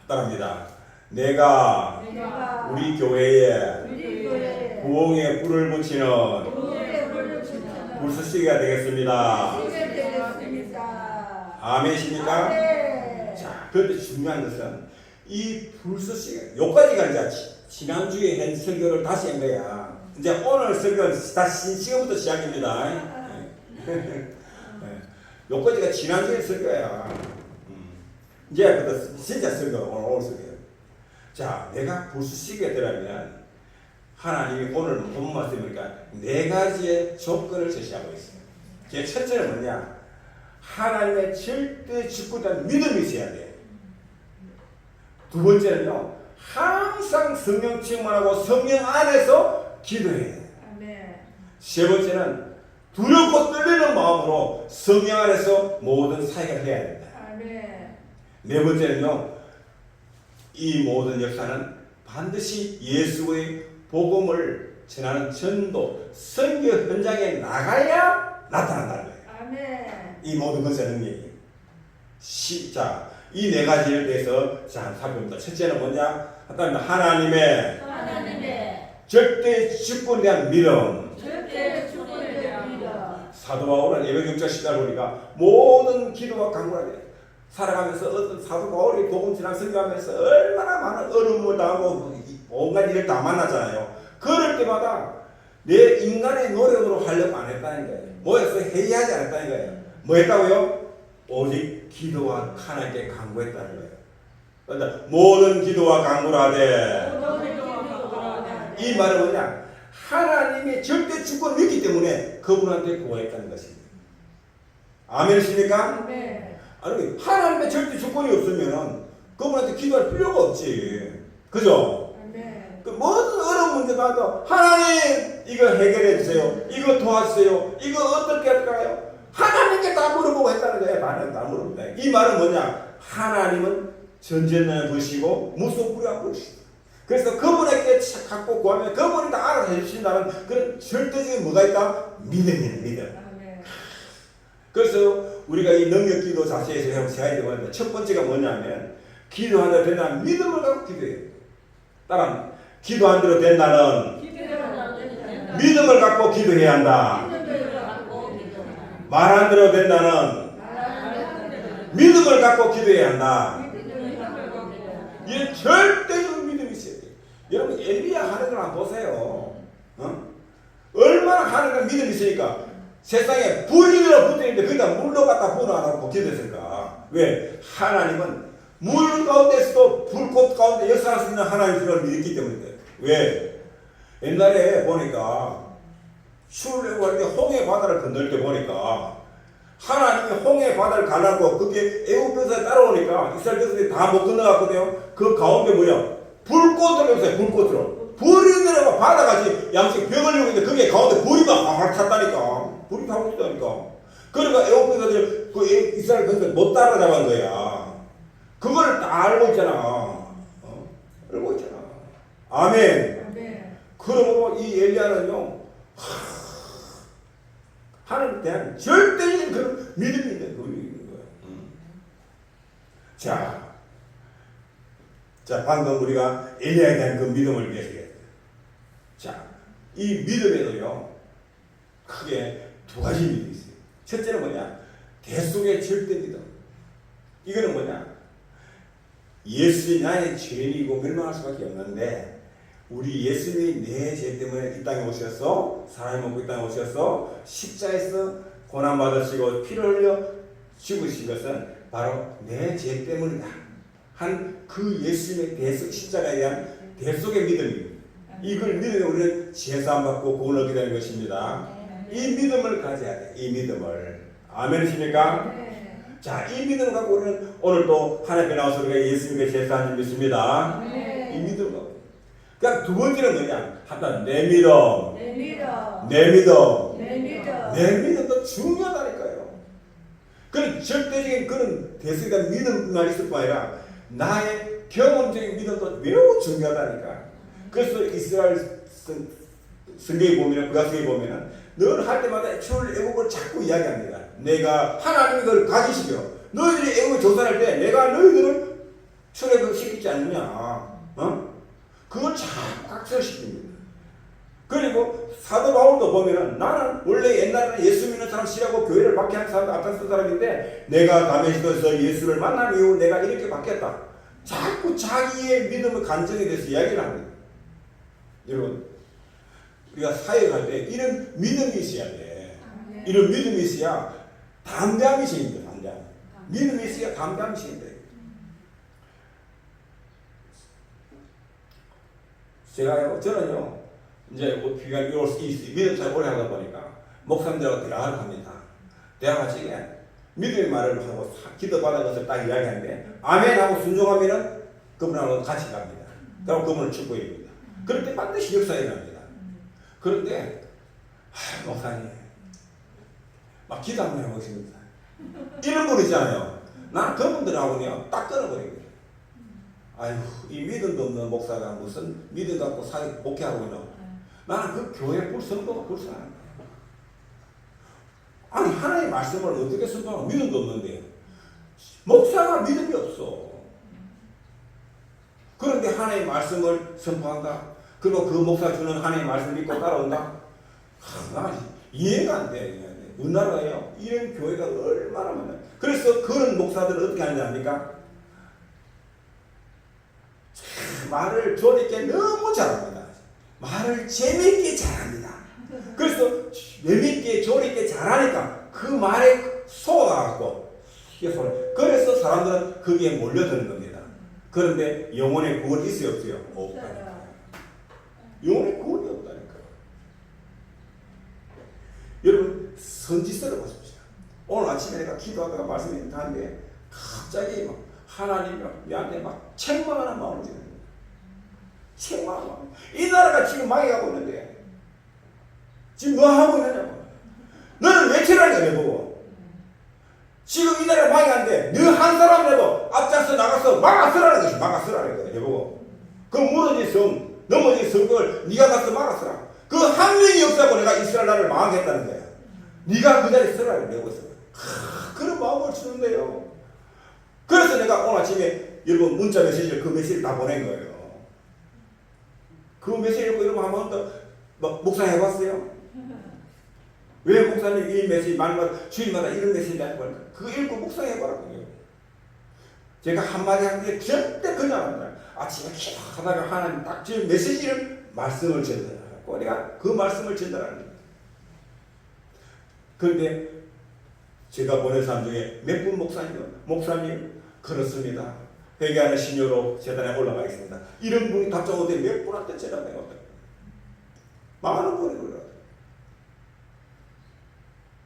따라합니다. 내가 내가 우리 교회에 우리 교회에 부흥의 불을 붙이는 부흥의 불을 붙이는 불쏘시개가 되겠습니다. 시간 되겠습니다. 아멘이십니까? 네. 자, 그런데 중요한 것은 이 불쏘시개 요까지가 이제 지난주에 한 설교를 다시 한 거야. 이제 오늘 설교는 다시 지금부터 시작입니다. 요까지가 지난주에 설교야. 이제 그것도 진짜 설교 오늘 설교예요. 자, 내가 불쏘시개가 되려면 하나님이 오늘 본 말씀이니까 네 가지의 조건을 제시하고 있어요. 제 첫째는 뭐냐? 하나님의 절대 주권자는 믿음이 있어야 돼. 두 번째는요, 항상 성령 충만하고 성령 안에서 기도해야 돼. 세 번째는 두렵고 떨리는 마음으로 성령 안에서 모든 사역을 해야 된다. 네 번째는요, 이 모든 역사는 반드시 예수의 복음을 전하는 전도, 선교 현장에 나가야 나타난다는 거예요. 아멘. 이 모든 것의 능력이. 자, 이 네 가지에 대해서 자, 살펴봅니다. 첫째는 뭐냐? 하나님의 절대 주권에 대한 믿음. 절대 주권에 대한 믿음. 사도 바울은 예배경찰 시달 보니까 모든 기도와 간구를 살아가면서 어떤 사도 바울이 복음 전한 선교하면서 얼마나 많은 어려움을 당하고 온갖 일을 다 만나잖아요. 그럴 때마다 내 인간의 노력으로 하려고 안 했다는 거예요. 뭐였어? 회의하지 않았다는 거예요. 뭐 했다고요? 오직 기도와 하나님께 간구했다는 거예요. 그러니까 모든 기도와 간구를 하되, 이 말은 뭐냐? 하나님의 절대 주권을 믿기 때문에 그분한테 구하였다는 것입니다. 아멘이십니까? 아멘. 아니, 하나님의 절대 주권이 없으면 그분한테 기도할 필요가 없지. 그죠? 아멘. 그 모든 어려운 문제가 도 하나님 이거 해결해 주세요. 이거 도와주세요. 이거 어떻게 할까요? 하나님께 다 물어보고 했다는 거예요. 나는 다 물어본다. 이 말은 뭐냐? 하나님은 전쟁을 보시고 무소불위한 분이시다. 그래서 그분에게 갖고 구하면 그분이 다 알아서 해주신다는 그런 절대적인 뭐가 있다? 믿음이에요. 믿음. 아멘. 그래서 우리가 이 능력 기도 자체에서 해야 되는데 첫 번째가 뭐냐면 기도하는 된다는 믿음을 갖고 기도해요. 따라 기도한 대로 된다는 믿음을 갖고 기도해야 한다. 말한 대로 된다는 믿음을 갖고 기도해야 한다. 이게 절대적인 믿음이 있어야 돼요. 여러분 엘리야 하는 걸 한번 보세요. 얼마나 하나님과 믿음이 있으니까 세상에 불이 들어 붙어있는데 거기다 물로 갖다 부어 안 하고 기도했을까? 왜? 하나님은 물 가운데서도 불꽃 가운데 역사할 수 있는 하나님을 믿기 때문이에요. 왜? 옛날에 보니까 출애굽 할 때 홍해 바다를 건널 때 보니까 하나님이 홍해 바다를 가라고 그게 애국 백성이 따라오니까 이스라엘 백성들이 다 못 건너갔거든요. 그 가운데 뭐야? 불꽃으로 있어요. 불꽃으로. 불이 내려가 바다같이 양쪽 벽을 이루고 있는데 그게 가운데 불이 막 활 탔다니까. 불이 타고 있다니까. 그러니까 애국 백성들이 그 이스라엘 백성들 못 따라잡은 거야. 그걸 다 알고 있잖아. 알고 있잖아. 아멘. 아멘. 그러므로 이 엘리야는요, 하나님에 대한 절대적인 그런 믿음이 있는 거예요. 자, 방금 우리가 엘리야에 대한 그 믿음을 위해서 해야 돼요. 자, 이 믿음에도요, 크게 두 가지 믿음이 있어요. 첫째는 뭐냐? 대속의 절대 믿음. 이거는 뭐냐? 예수님이 나의 죄인이고 멸망할 수밖에 없는데 우리 예수님이 내 죄 때문에 이 땅에 오셔서 사람이 먹고 이 땅에 오셔서 십자에서 고난 받으시고 피를 흘려 죽으신 것은 바로 내 죄 때문이다 한 그 예수님의 대속 십자가에 대한 대속의 믿음입니다. 이걸 믿으면 우리는 제사함 받고 구원을 얻게 되는 것입니다. 이 믿음을 가져야 돼. 이 믿음을. 아멘이십니까? 자, 이 믿음을 갖고 우리는 오늘도 하나님께 나와서 우리가 예수님께 제사하는 줄 믿습니다. 이 믿음을 갖고. 그러니까 두 번째는 뭐냐? 하여튼 내 믿음. 내 믿음도 중요하다니까요. 그런 절대적인 그런 대속의 믿음만 있을 뿐 아니라 나의 경험적인 믿음도 매우 중요하다니까. 그래서 이스라엘 성경에 보면, 구약성에 보면은 늘 할 때마다 출애굽을 자꾸 이야기합니다. 내가 하나님이 그걸 가지시려 너희들이 애굽에 조사할 때 내가 너희들을 출애굽 시키지 않느냐, 그걸 자꾸 각설시킵니다. 그리고 사도 바울도 보면은 나는 원래 옛날에는 예수 믿는 사람 싫어하고 교회를 박해하는 사람, 아탄스 사람인데 내가 다메섹에서 예수를 만난 이후 내가 이렇게 바뀌었다. 자꾸 자기의 믿음의 간증에 대해서 이야기를 합니다. 여러분, 우리가 사역할 때 이런 믿음이 있어야 돼. 이런 믿음이 있어야 담대함이 생긴다. 담대함. 믿음이 있어야 담대함이 생긴다. 저는요, 이제 비가 믿음 잘 오래 하다 보니까 목사님들하고 대화를 합니다. 대화 중에 믿음의 말을 하고 기도 받은 것을 딱 이야기하는데 아멘하고 순종하면은 그분하고 같이 갑니다. 그럼 그분을 축복해줍니다. 그럴 때 반드시 역사에 납니다. 그런데 목사님 막 기도 한번 해보겠습니다. 이런 분 있잖아요. 나는 그분들하고는요 딱 끊어버린 거예요. 아이고 이 믿음도 없는 목사가 무슨 믿음 갖고 사회 목회하고 있나. 나는 그 교회 불선도가 불쌍한 거예요. 아니 하나님의 말씀을 어떻게 선포하고 믿음도 없는데 목사가 믿음이 없어. 그런데 하나님의 말씀을 선포한다. 그리고 그 목사 주는 하나님의 말씀을 믿고 따라온다. 나 이해가 안 돼. 우리나라에요 이런 교회가 얼마나 많아요. 그래서 그런 목사들은 어떻게 하는지 압니까? 말을 조리게 너무 잘합니다. 말을 재밌게 잘합니다. 그래서 재밌게 조리게 잘하니까 그 말에 속아갖고 그래서 사람들은 거기에 몰려드는 겁니다. 그런데 영혼의 구원이 있어요 없어요? 없다니까. 영혼의 구원이 없다니까. 여러분 선지서를 보십시오. 오늘 아침에 내가 기도하다가 말씀을 하는데 갑자기 막 하나님이 나한테 막 책망하는 마음을 드는 거예요. 책망하는 마음. 이 나라가 지금 망해가고 있는데 지금 뭐 하고 있느냐고. 너는 왜 치라는 거야 내보고. 지금 이 나라가 망해가는데 너 한 사람이라도 앞장서 나가서 막아서라는 것이 막아서라는 거야 내보고. 그 무너진 성 넘어진 성벽을 네가 가서 막아서라. 그 한 명이 없다고 내가 이스라엘 나라를 망하게 했다는 거야. 네가 그 자리에 서라고 내고 있어. 그런 마음을 주는데요. 그래서 내가 오늘 아침에 여러분 문자 메시지를 그 메시지를 다 보낸 거예요. 그 메시지 읽고 여러분 한번 더 목사 해봤어요? 왜 목사님 이 메시지 마다 주일마다 이런 메시지 하는 거야? 그거 읽고 목사 해보라고요. 제가 한마디 하는데 절대 그냥 안 돼요. 아침에 기도하다가 하나님 딱 지금 메시지를 말씀을 전달하고 내가 그 말씀을 전달하는 거예요. 그런데 제가 보낸 사람 중에 몇 분 목사님 그렇습니다. 회개하는 신료로 재단에 올라가겠습니다. 이런 분이 답장 오되 몇 분한테 제가 내가 많은 분이 그래요.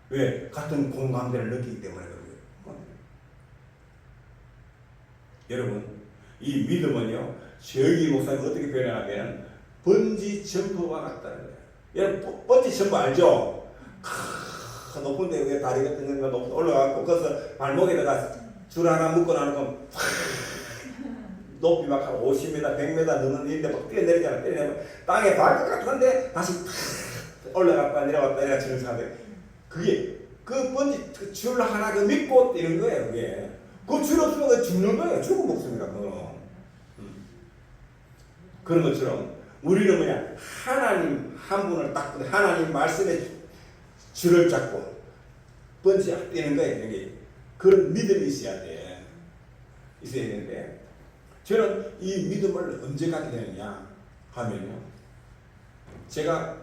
왜? 같은 공감대를 느끼기 때문에 그래요. 여러분 이 믿음은요 저기 목사님 어떻게 표현하냐면 번지 점프와 같다는 거예요. 여러분 번지 점프 알죠? 높은 데 위에 다리 같은 거 높이 올라가고 거기서 발목에다가 줄 하나 묶어 놔놓고 높이 막 한 50m, 100m 넘는 일인데 막 뛰어내리잖아. 뛰어내리면 땅에 밟을 것 같은데 다시 올라갔다 내려갔다 치는 사람들. 그게 그 번지 그 줄 하나 그 믿고 뛰는 거예요. 그게 그 줄 없으면 죽는 거예요. 죽은 목숨이라 그거. 그런 것처럼 우리는 뭐냐 하나님 한 분을 딱 하나님 말씀에 줄을 잡고 번지 뛰는 거예요. 여기 그런 믿음이 있어야 돼. 있어야 되는데 저는 이 믿음을 언제 갖게 되느냐 하면요. 제가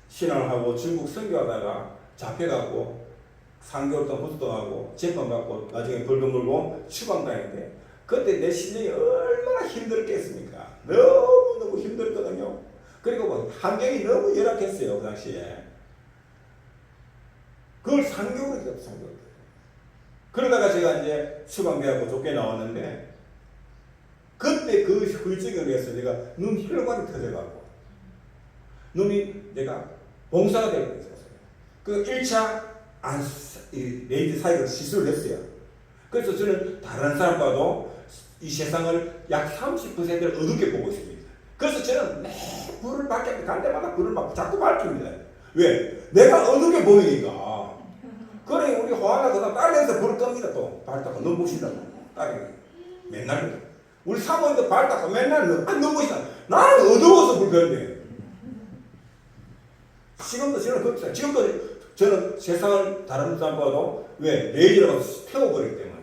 신앙을 하고 중국 선교하다가 잡혀갖고 3개월 동안 구속당하고 재판받고 나중에 벌금 물고 추방당했는데 그때 내 심령이 얼마나 힘들었겠습니까? 너무너무 힘들었거든요. 그리고 뭐 환경이 너무 열악했어요. 그 당시에. 그걸 3개월을 했어요. 3개월. 그러다가 제가 이제 추방돼갖고 쫓겨나왔는데 그때 그 훌쩍을 위해서 내가 눈 혈관이 터져갖고 눈이 내가 봉사가 되고 있었어요. 그 1차 레이저 사이클 시술을 했어요. 그래서 저는 다른 사람과도 이 세상을 약 30%를 어둡게 보고 있습니다. 그래서 저는 매 불을 밝게 갈 때마다 불을 막 자꾸 밝힙니다. 왜? 내가 어둡게 보이니까. 그래 우리 호하나 그다음 딸내서 불을 끕니다. 또 밝다가 눈부신다고 딸이 맨날 우리 사모님도 밝다가 맨날 눈부신다. 나는 어두워서 불 껐네. 지금도 저는 그렇죠. 지금도 저는 세상을 다른 사람과도 왜 레이저로 태워버리기 때문에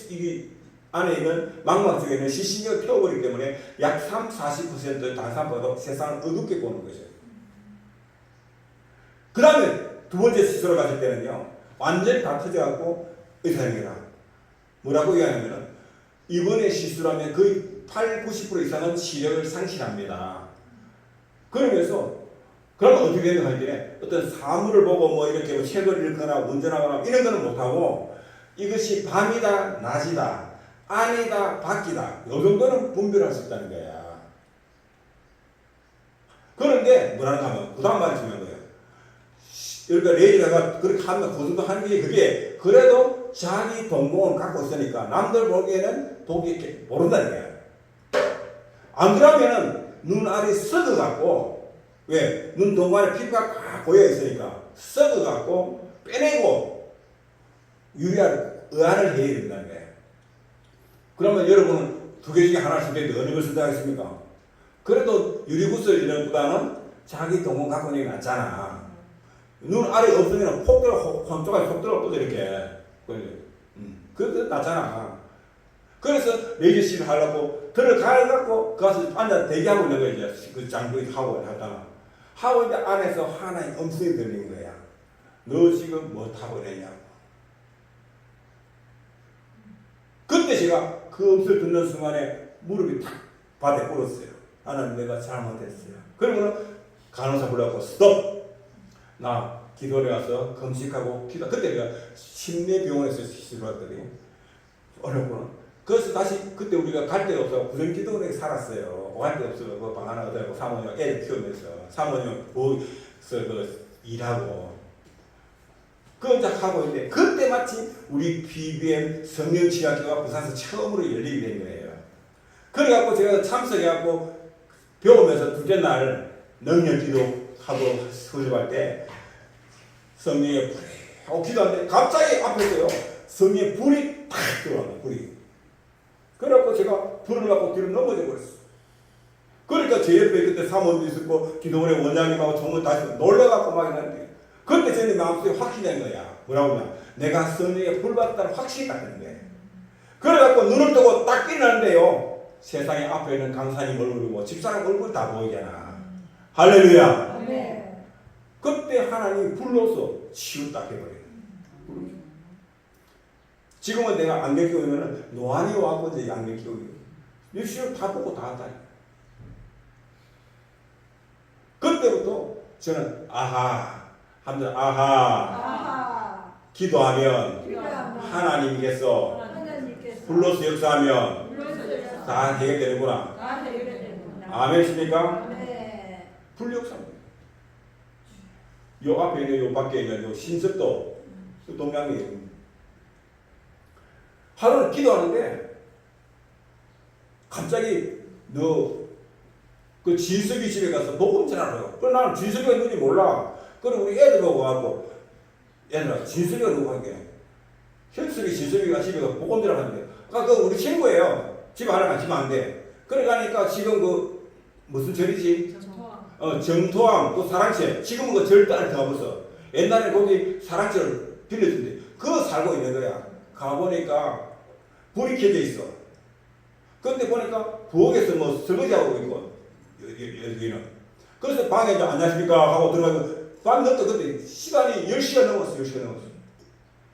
이 안에 있는 망막 쪽에 있는 시신경을 태워버리기 때문에 약 30-40% 다른 사람과도 세상을 어둡게 보는 거죠. 그 다음에 두 번째 시술을 가실 때는요 완전히 다 터져갖고 의사님이라 뭐라고 얘기하냐면은 이번에 시술하면 거의 80-90% 이상은 시력을 상실합니다. 그러면서 그러면 어떻게 되는가 할 때 어떤 사물을 보고 뭐 이렇게 뭐 책을 읽거나 운전하거나 이런 거는 못하고 이것이 밤이다 낮이다 안이다 밖이다 이 정도는 분별할 수 있다는 거야. 그런데 뭐라는가 하면 그 다음 말이 중요한 거예요. 그러니까 레이저가 그렇게 하면 그 정도 하는 게 그게 그래도 자기 동공을 갖고 있으니까 남들 보기에는 보기 이렇게 모른다는 거야. 안 그러면은 눈 알이 썩어갖고, 왜? 눈 동관에 피부가 꽉 고여 있으니까 썩어갖고 빼내고 의안을 해야 된다는 거야. 그러면 여러분은 두 개 중에 하나를 선택해 어느 걸 선택하겠습니까? 그래도 유리구슬 이런 보다는 자기 동공 갖고 있는 게 낫잖아. 눈 알이 없으면 폭 들어, 한쪽에 폭 들어, 이렇게. 그것도 낫잖아. 그래서 레이저실 하려고 들어가갖고 가서 앉아 대기하고 있는 거야. 이제 그 장비 하고 하다가. 하고 이제 안에서 하나의 음성이 들리는 거야. 너 지금 뭐 타고 그랬냐고. 그때 제가 그 음성을 듣는 순간에 무릎이 탁 바닥에 꿇었어요. 하나님 내가 잘못했어요. 그러면 간호사 불러갖고 스톱! 나 기도를 가서 금식하고 기도. 그때 내가 심내병원에서 시술을 했더니 어렵구나. 그래서 다시 그때 우리가 갈 데가 없어 구정기도원에 살았어요. 갈 데 없어. 그 방 하나 얻어고 사모님 애를 키우면서 사모님 거기서 일하고 그 이제 하고 있는데 그때 마침 우리 BBM 성령치유학교가 부산에서 처음으로 열리게 된 거예요. 그래갖고 제가 참석해갖고 배우면서 둘째 날 능력기도 하고 수업할 때 성령의 불이 하고 기도하는데 갑자기 앞에서요 성령의 불이 탁 들어왔다. 불이. 그래갖고 제가 불을 갖고 뒤로 넘어져 버렸어. 그러니까 제 옆에 그때 사모님도 있었고 기도원의 원장님하고 전부 다 있었고 놀래갖고 막 했는데 그때 제 마음속에 확신이 된 거야. 뭐라고 하면 내가 성령의 불 받았다는 확신이 났다는 거야. 그래갖고 눈을 뜨고 딱 일어났는데요. 세상에 앞에 있는 강사님 얼굴이고 집사람 얼굴 다 보이잖아. 할렐루야. 네. 그때 하나님이 불러서 치유 딱 해버려요. 지금은 내가 안경 끼고 있으면 노안이 와고 이제 안경 끼고 있어요. 시험 다 보고 다 한다. 그때부터 저는 아하 하면서 아하 기도하면 하나님께서 불러서 역사하면 다 해결되는구나. 아멘이십니까? 네. 불역사입니다. 요 앞에 있는 요 밖에 있는 요 신석도 동양이에요. 하루는 기도하는데 갑자기 너 그 진석이 집에 가서 복음 전하라고. 그럼 나는 진석이가 누군지 몰라. 그럼 우리 애들 보고 하고 얘들아 진석이가 누구 하게? 현석이 진석이가 집에 가서 복음 전하는데 아까 그 우리 친구예요. 집 하나 같이면 안 돼. 그러니까 지금 그 무슨 절이지? 정토암 또 사랑채. 지금은 그 절도 안 가봤어. 옛날에 거기 사랑채를 빌려준대. 그거 살고 있는 거야. 가보니까 불이 켜져 있어. 근데 보니까 부엌에서 뭐 설거지하고 있고 여기는. 그래서 방에 이제 안녕하십니까 하고 들어가고 밤 늦다. 그때 시간이 10시가 넘었어. 10시가 넘었어.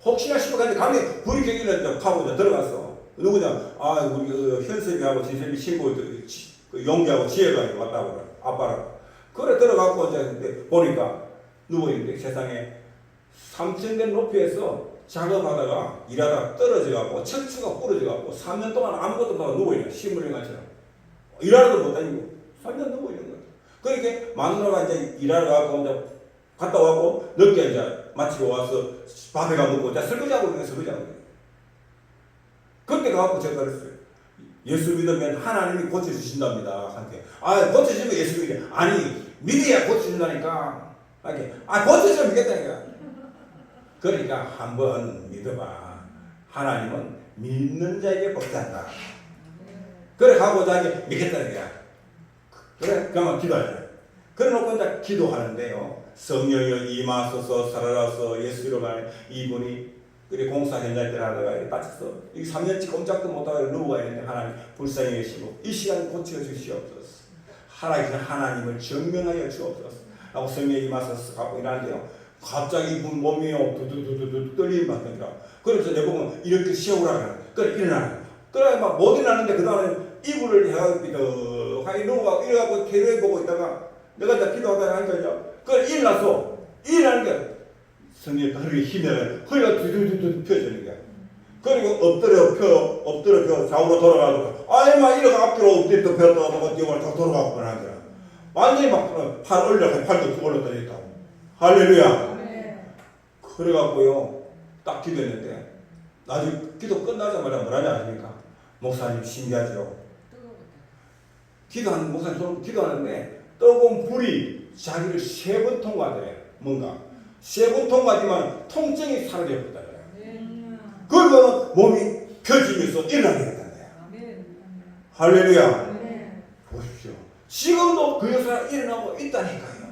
혹시나 싶어 갔는데 가면 불이 켜기는 하고 이제 들어갔어. 누구냐? 아 우리 현석이하고 진섭이 친구 그 용기하고 지혜가 왔다고 그래. 아빠랑. 그래 들어가고 이제 보니까 누워있는데 세상에 3층된 높이에서 작업하다가 일하다가 떨어져갖고 척추가 부러져갖고 3년 동안 아무것도 못하고 누워있는 식물인간처럼 일하러도 못 다니고 3년 누워있는 거야. 그러니까 마누라가 이제 일하러 가고 이제 갔다 와고 늦게 이제 마치고 와서 밥에 가 먹고 이제 설거지하고 있는 거야. 설거지하고 있는 거야. 그때 가갖고 제가 그랬어요. 예수 믿으면 하나님이 고쳐주신답니다. 한테. 아 고쳐주면 예수 믿게. 아니 믿어야 고쳐준다니까. 고쳐주면 믿겠다니까. 그러니까 한번 믿어봐. 하나님은 믿는 자에게 복지한다. 그래 하고 자기 믿겠다는 거야. 그래 그러면 기도하자. 그래 놓고 이제 기도하는데요. 성령여 임하소서 살아라서 예수 이름으로 이분이 그래 공사 현장 때 하다가 빠졌어. 이 3년치 꼼짝도 못하고 누워가 있는데 하나님 불쌍히 계시고 이 시간 고쳐 주시옵소서. 하나님을 증명하여 주옵소서. 라고 성령이 임하소서 갖고 일하는데요. 갑자기 이분 몸이 두두두두 떨리는 받으니까 그래서 내보면 이렇게 쉬어오라 그래. 그래 일어나. 그래 막 못 일어나는데 그 다음에 이불을 해가지고 누워가고 이래갖고 계획 보고 있다가 내가 이제 기도하다가 하니까 이제 그래 일어났어. 일어나는 게 성령의 허리에 힘이 허리가 두두두두 펴지는 거야. 그리고 엎드려 펴 좌우로 돌아가고 아이마 이러가 앞뒤로 엎드려 펴 떠가고 뒤로 돌아가고 그러는 거야. 완전히 막 팔 올려서 팔도 쭉 올렸다니까. 할렐루야. 네. 그래갖고요 딱 기도했는데 나중에 기도 끝나자마자 뭐라지 않습니까? 목사님 신기하죠? 기도하는 목사님 손 기도하는데 뜨거운 불이 자기를 3번 통과돼요. 뭔가 3번 통과지만 통증이 사라졌다. 그러면 몸이 펴지면서 일어나게 된다. 할렐루야. 보십시오. 지금도 그 여사가 일어나고 있다니까요.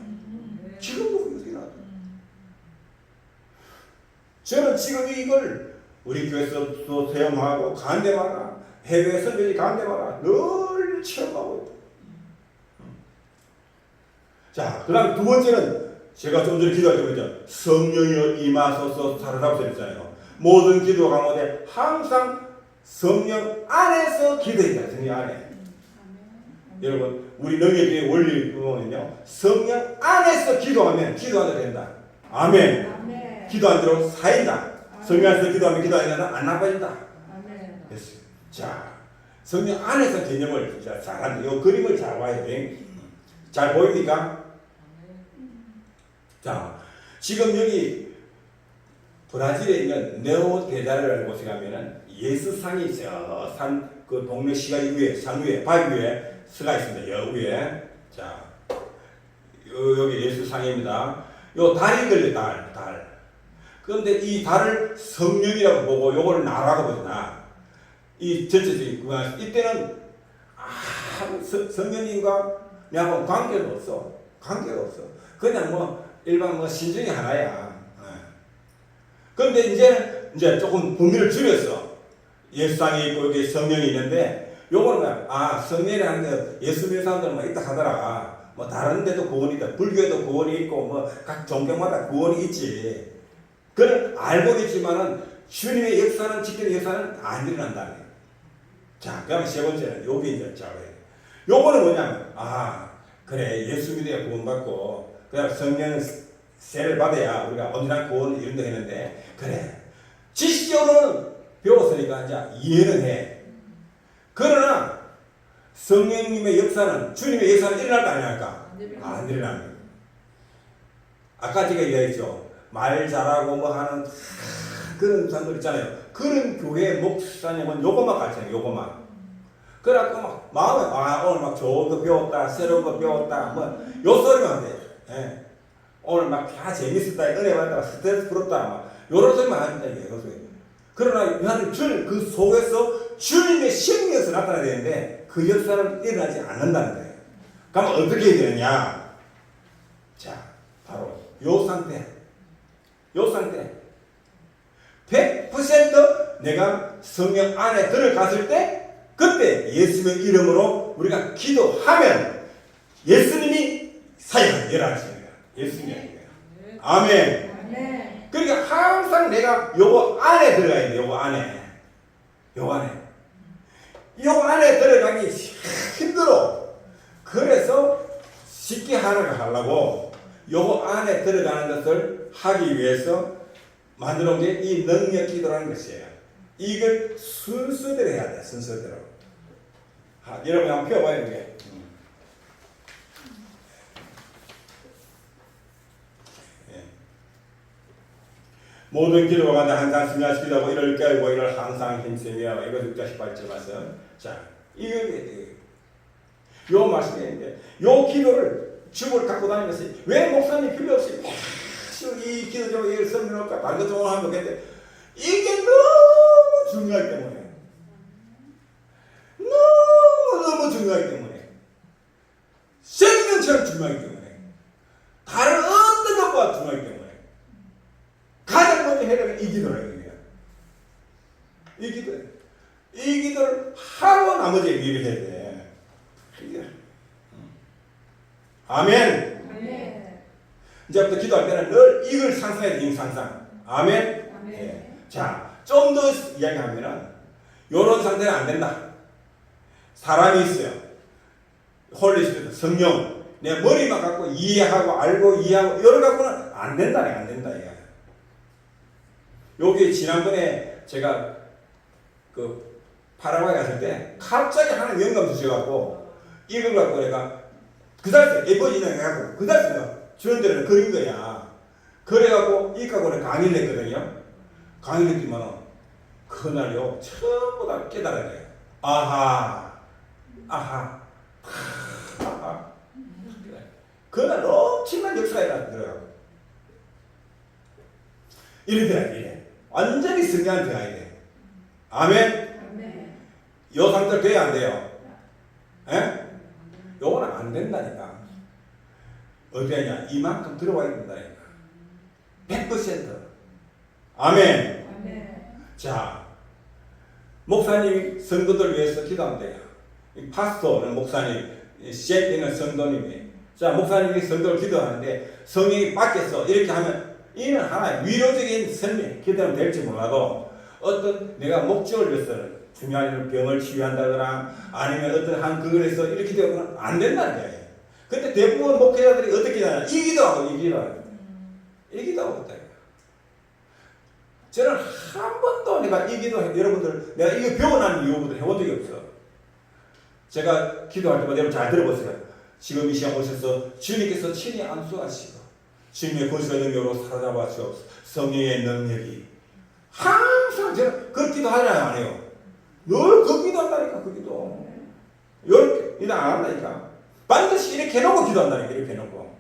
지금도 그 여사가 일어나고. 저는 지금 이걸 우리 교회에서도 체험하고 간데마다 해외 선교지 간데마다 늘 체험하고 있다. 자, 그 다음 두 번째는 제가 좀 전에 기도할 때 그랬죠. 성령이여 임하소서 살아라고 했잖아요. 모든 기도 가운데 항상 성령 안에서 기도했다. 성령 안에. 여러분, 우리 능력의 원리 보면요. 성령 안에서 기도하면 기도하게 된다. 아멘. 기도 안 들어 사인다. 성령 안에서 기도하면 기도 안 된다. 안 나빠진다. 됐어요. 자, 성령 안에서 개념을 진짜 잘한다. 이 그림을 잘 봐야 돼. 잘 보입니까? 자, 지금 여기 브라질에 있는 네오 대자르라는 곳에 가면은 예수상이 저 산 그 동네 시가 위에 산 위에 바위 위에 서가 있습니다. 여 위에. 자, 여기 예수상입니다. 요 달이 걸려 달. 그런데 이 달을 성령이라고 보고 요걸 나라고 보잖아. 이 전체적인 이때는 성령님과 내하고 관계도 없어. 그냥 뭐 일반 뭐 신중이 하나야. 그런데 이제 조금 범위를 줄였어. 예수상이 있고 여기 성령이 있는데 요거는 뭐야? 성령이라는 게 예수 믿는 사람들은 뭐 있다 하더라. 뭐 다른 데도 구원이 있다. 불교에도 구원이 있고 뭐 각 종교마다 구원이 있지. 그걸 알고 있지만은 주님의 역사는 지키는 역사는 안 일어난다네. 자, 그다음에 세 번째는 여기 이제 요거는 뭐냐면 그래 예수 믿어야 구원받고 그다음 성령 세를 받아야 우리가 언제나 구원을 이룬다 했는데 그래 지식적으로는 배웠으니까 이제 이해는 해. 그러나 성령님의 역사는 주님의 역사는 일어날 거 아니랄까? 안 일어나는 거예요. 아까 제가 얘기했죠. 말 잘하고 뭐 하는 그런 사람들 있잖아요. 그런 교회 목사님은 요것만 가르쳐요. 요것만. 그래갖고 막 마음에 오늘 막 좋은 거 배웠다, 새로운 거 배웠다, 뭐 요 소리만 돼. 예. 오늘 막 재밌었다, 은혜 받았다, 스트레스 풀었다, 막 요런 소리만 하는다 이게. 그러나 하나님 그 속에서 주님의 생명에서 나타나야 되는데 그 역사는 일어나지 않는다는 거예요. 그러면 어떻게 해야 되느냐? 자, 바로 요 상태. 100% 내가 성령 안에 들어갔을 때 그때 예수님의 이름으로 우리가 기도하면 예수님이 사역을 열하시는 거예요. 예수님이 아니에요. 아멘. 그러니까 항상 내가 요거 안에 들어가야 돼. 요거 안에 들어가기 힘들어. 그래서 쉽게 하려고 요거 안에 들어가는 것을 하기 위해서 만들어 온 게 이 능력 기도라는 것이에요. 이걸 순서대로 해야 돼. 순서대로. 여러분 한번 펴봐요. 이게. 모든 기도가 간다 항상 승리하시기도 하고 이를 깨우고 이를 항상 힘쓰며 이거 6자 18절 말씀. 자, 요 말씀인데 요 기도를 주보를 갖고 다니면서 왜 목사님 필요 없이 이 기도 좀 이걸 설명할까 다른 것 좀 하면 되겠는데 이게 너무 중요하기 때문에 너무 중요하기 때문에 생명처럼 중요하기 때문에 다른 어떤 것보다 중요하기 때문에 가장 먼저 해야 되는 이 기도라는 거예요. 이 기도를 하고 나머지 일을 해야 돼. 아멘. 이제부터 기도할 때는 늘 이걸 상상해야 돼. 상상. 아멘. 예. 자, 좀 더 이야기하면은 이런 상태는 안 된다. 사람이 있어요. 홀리스피릿 성령. 내 머리만 갖고 이해하고 알고 이해하고 이걸 갖고는 안 된다. 안 된다. 여기 지난번에 제가 그 파라과이 갔을 때 갑자기 하나님 영감 주셔갖고 이걸 갖고 내가 그 달에 예뻐지는 해갖고 그 달에 내가 주는 대로 그린 거야. 그래갖고 이까고 내가 강의를 했거든요. 강의를 했지만 그날요 전부 다 깨달아야 돼요. 아하, 아하, 아하. 그날 엄청난 역사에 들어가고 이래 돼야 돼. 완전히 승리한 되어야 돼. 아멘. 아멘. 요 상태 돼야 안 돼요? 예? 요거는 안 된다니까. 어디 하냐? 이만큼 들어와야 된다니까. 100%. 아멘. 아멘. 자, 목사님이 성도들 위해서 기도하면 돼요. 이 파스토는 목사님, 셰프는 성도님이. 자, 목사님이 성도를 기도하는데 성령이 밖에서 이렇게 하면 이는 하나의 위로적인 설명, 기도는 될지 몰라도 어떤 내가 목적을 위해서는 중요한 병을 치유한다거나 아니면 어떤 한 그걸에서 이렇게 되면 안 된다는 거예요. 근데 대부분 목회자들이 어떻게 하냐? 이 기도하고 이 기도하고 이 기도하고 있다. 저는 한 번도 내가 이 기도, 여러분들 내가 이거 배워난 이후부터 해본 적이 없어. 제가 기도할 때마다 여러분 잘 들어보세요. 지금 이 시간 오셔서 주님께서 친히 안수하시고 주님의 권세의 능력으로 사로잡아 주옵소서. 성령의 능력이 항상 저는 그 기도 하잖아요, 안 해요? 늘 그 기도한다니까, 그 기도. 이렇게 이거 안 한다니까. 반드시 이렇게 해놓고 기도한다니까, 이렇게 해놓고.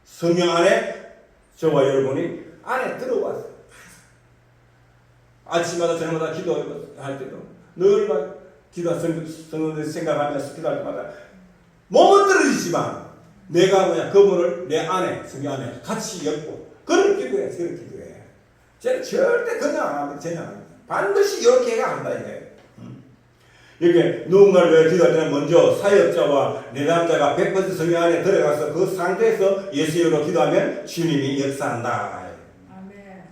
성령 안에 저와 여러분이 안에 들어와서 아침마다 저녁마다 기도할 때도 늘 막 성령을 생각하면서 기도할 때마다 몸은 떨어지지만 내가 그분을 내 안에 성령 안에 같이 엮고 그걸 기도해. 그걸 기도해. 저는 절대 그냥 안 합니다. 전혀 안 합니다. 반드시 이렇게 해야 한다 이게. 이렇게 누군가를 위해 기도할 때는 먼저 사역자와 내담자가 100% 성령 안에 들어가서 그 상태에서 예수 이름으로 기도하면 주님이 역사한다. 아멘.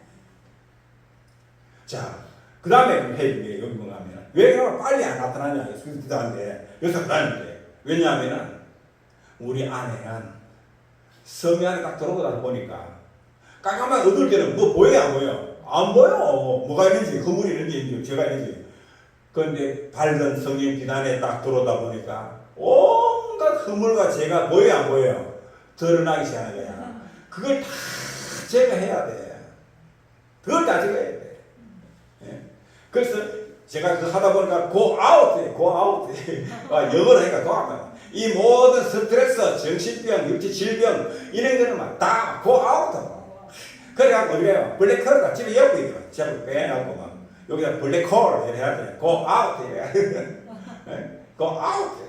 자, 그 다음에 해야 여기 보면 왜 그러면 빨리 안 나타나냐? 예수 기도하는데 여기서 나타나는데 왜냐하면 우리 안에는 성령 안에 딱 들어오다 보니까 깜깜하게 어두울 때는 뭐 보여요 안 보여? 안 보여. 뭐가 있는지 허물이 있는지 죄가 있는지. 그런데 밝은 성령 비단에 딱 들어오다 보니까 온갖 허물과 죄가 보여 안 보여? 드러나기 시작하는 거야. 그걸 다 제거해야 돼. 그걸 다 제거해야 돼. 예? 그래서 제가 그 하다 보니까 go out. 영어로 하니까 더 이 모든 스트레스, 정신병, 육체 질병 이런 거는 다 go out. 그래갖고 우리가 블랙홀을 집에 엮고 있어. 집에 빼놓고 막 여기다 블랙홀 이렇게 해야 돼. go out 이래. go out.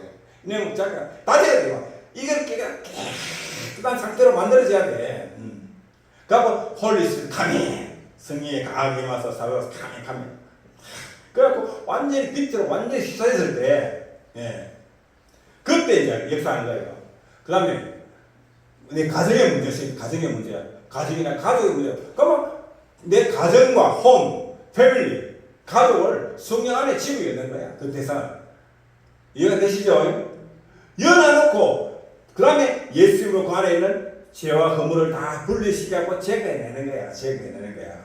이놈 잠깐 다 돼야 돼. 이걸 깨끗한 상태로 만들어져야 돼. 그래갖고 홀리스 카미 성령의 강하게 임하서 살아서 카미. 그래갖고 완전히 빛으로 완전히 휘사했을 때, 예. 그때 이제 역사하는 거예요. 그 다음에 내 가정의 문제지, 가정의 문제야. 가정이나 가족의 문제야. 그러면 내 가정과 홈, 패밀리, 가족을 성령 안에 지고 있는 거야. 그 대상을. 이해가 되시죠? 열어놓고, 그 다음에 예수님으로 그 안에 있는 죄와 허물을 다 분리시켜갖고 제거해내는 거야. 제거해내는 거야.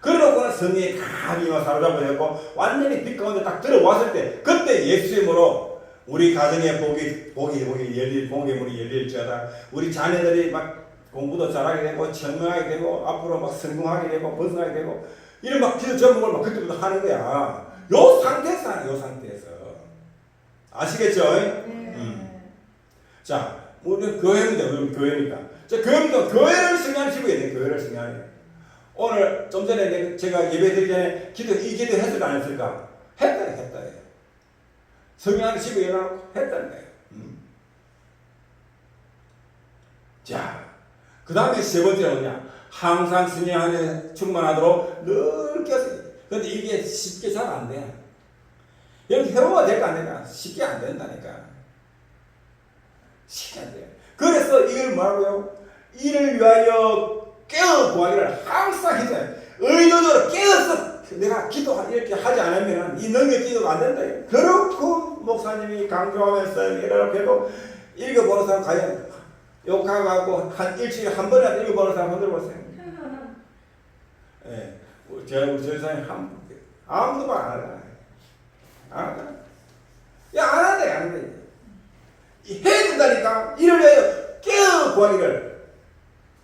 그러고는 성령이 강하게 사로잡아졌고 완전히 빛 가운데 딱 들어왔을 때 그때 예수님으로 우리 가정의 복이 열릴 복의 열릴지어다. 우리 자녀들이 막 공부도 잘하게 되고 청명하게 되고 앞으로 막 성공하게 되고 벗어나게 되고 이런 막 기도 제목을 막 그때부터 하는 거야. 요 상태에서 하는 요 상태에서 아시겠죠? 자, 우리는 교회입니다. 우리는 교회니까. 자, 교회입니다. 교회를 승리하시고 있네. 교회를 승리하네. 오늘 좀 전에 제가 예배드리기 전에 이 기도 했을까 안 했을까? 했다. 성령 안에 지고 일어나고 했다는 거예요. 자, 그 다음에 세 번째는 뭐냐? 항상 성령 안에 충만하도록 늘 껴서. 근데 이게 쉽게 잘 안 돼. 여러분 해보면 될까 안 될까? 쉽게 안 된다니까. 쉽게 안 돼. 그래서 이걸 뭐라고요? 이를 위하여 깨어 구하기를 항상 해줘요. 의도적으로 깨어서 내가 이렇게 하지 않으면 이 능력 기도가 안 된다. 그렇고 목사님이 강조하면서 이렇게 해도 읽어보는 사람 과연 욕하고 한 일주일에 한 번이라도 읽어보는 사람 흔들어 보세요. 예, 저희 사람이 아무도 말 안 하잖아요. 안 한대. 해야 된다니까. 이를 위하여 깨어 구하기를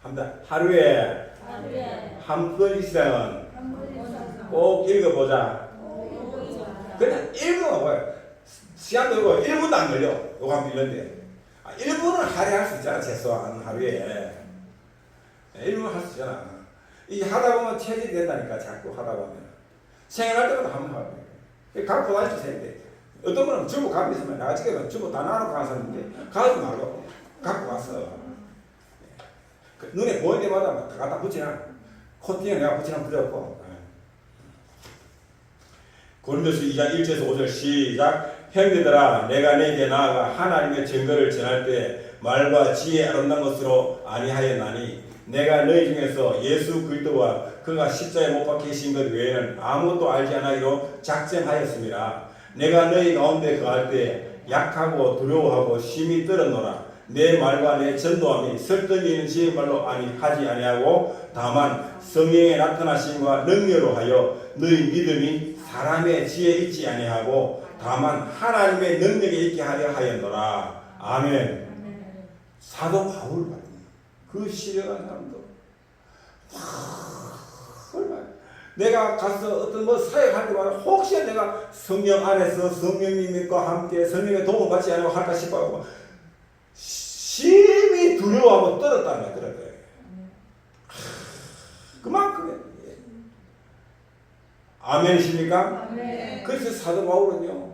합니다. 하루에 한 번 이상 꼭 읽어보자. 그냥 읽어봐요. 시간도 이거 1분도 안 걸려. 요거 한번 읽는데 1분은 하루에 할 수 있잖아. 최소한 하루에 1분 할 수 있잖아. 이게 하다 보면 체질이 된다니까. 자꾸 하다 보면 생각할 때마다 한번 하고 갖고 다닐 수 있는데 어떤 분은 주부 갖고 있으면 나중에 주부 다 나눠 가는 사람인데 가지 말고 갖고 와서 눈에 보이는 데마다 다 갖다 붙이나 코팅에 내가 붙이나 붙였고. 고린도서 2장 1절에서 5절 시작. 형제들아 내가 내게 나아가 하나님의 증거를 전할 때 말과 지혜 아름다운 것으로 아니하였나니 내가 너희 중에서 예수 그리스도와 그가 십자가에 못 박히신 것 외에는 아무것도 알지 않아이로 작정하였습니다. 내가 너희 가운데 거할 때 약하고 두려워하고 심히 떨었노라. 내 말과 내 전도함이 설득이 있는 지혜 말로 하지 아니하고 다만 성령의 나타나심과 능력으로 하여 너희 믿음이 사람의 지혜에 있지 아니하고 다만 하나님의 능력에 있게 하려 하였노라. 아멘. 사도 바울 같은 그 시력한 사람도 얼마나 내가 가서 어떤 뭐 사역할 때마다 혹시 내가 성령 안에서 성령님과 함께 성령의 도움을 받지 않으면 할까 싶어하고 심히 두려워하고 떨었다는 거야. 떨었어요. 그만큼 아멘이십니까? 아멘. 그래서 사도 바울은요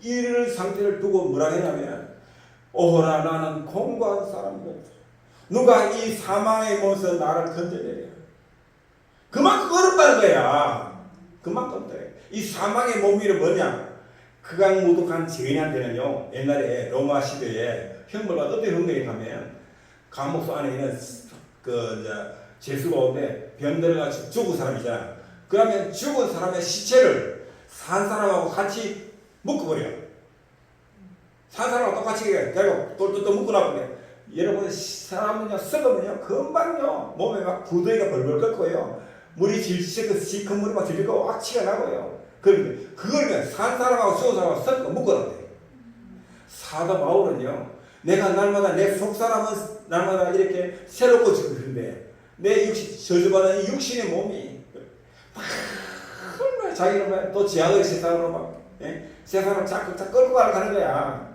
이런 상태를 두고 뭐라 했냐면 오호라 나는 공고한 사람이다. 누가 이 사망의 몸에서 나를 건져내려. 그만큼 어렵다는 거야. 그만큼 어렵다. 이 사망의 몸이 뭐냐? 극악무독한 죄인한테는요 옛날에 로마 시대에 형벌과 어떤 형벌이 가면 감옥소 안에 있는 죄수 가운데 병들어가지고 죽은 사람이잖아. 그러면 죽은 사람의 시체를 산 사람하고 같이 묶어버려. 산 사람하고 똑같이 결국 똘똘똘 묶어놔버려. 여러분 사람은요 썩으면요 금방요 몸에 막 부더기가 벌벌 끓고요. 물이 시큰 물이 막 질질 끓고 악취가 나고요. 그런데 그걸 산 사람하고 죽은 사람하고 섞어 묶어놔야 돼. 사도 바울은요 내가 날마다 내 속사람은 날마다 이렇게 새롭고 죽는데 내 저주받은 이 육신의 몸이 얼마나 자기는 또 지하의 세상으로 막 세상으로 자꾸 끌고 가는 거야.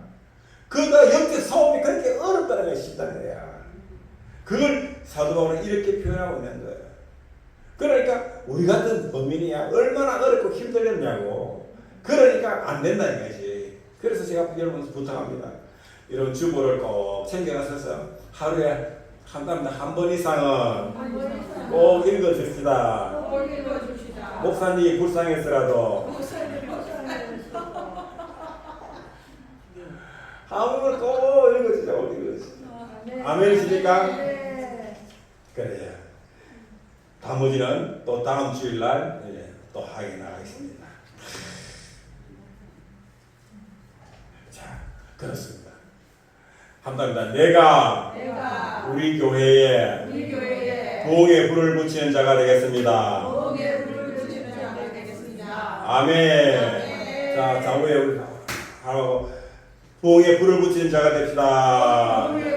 그가 영적 소음이 그렇게 어렵다는 거야. 쉽다는 거야. 그걸 사도 바울은 이렇게 표현하고 있는 거야. 그러니까 우리 같은 범인이야 얼마나 어렵고 힘들겠냐고. 그러니까 안 된다는 거지. 그래서 제가 여러분 부탁합니다. 이런 주보를 꼭 챙겨가셔서 하루에 한 번 이상은 꼭 읽어줍시다. 목사님이 불쌍해서라도 한번 꼭 읽어주자. 아멘이십니까? 그래요. 나머지는 또 다음 주일날 또 하게 나가겠습니다. 자, 그렇습니다. 합당다. 내가 우리 교회에 부흥의 불을 붙이는 자가 되겠습니다. 아멘. 자, 좌우에 우리 하고 부흥의 불을 붙이는 자가 됩시다.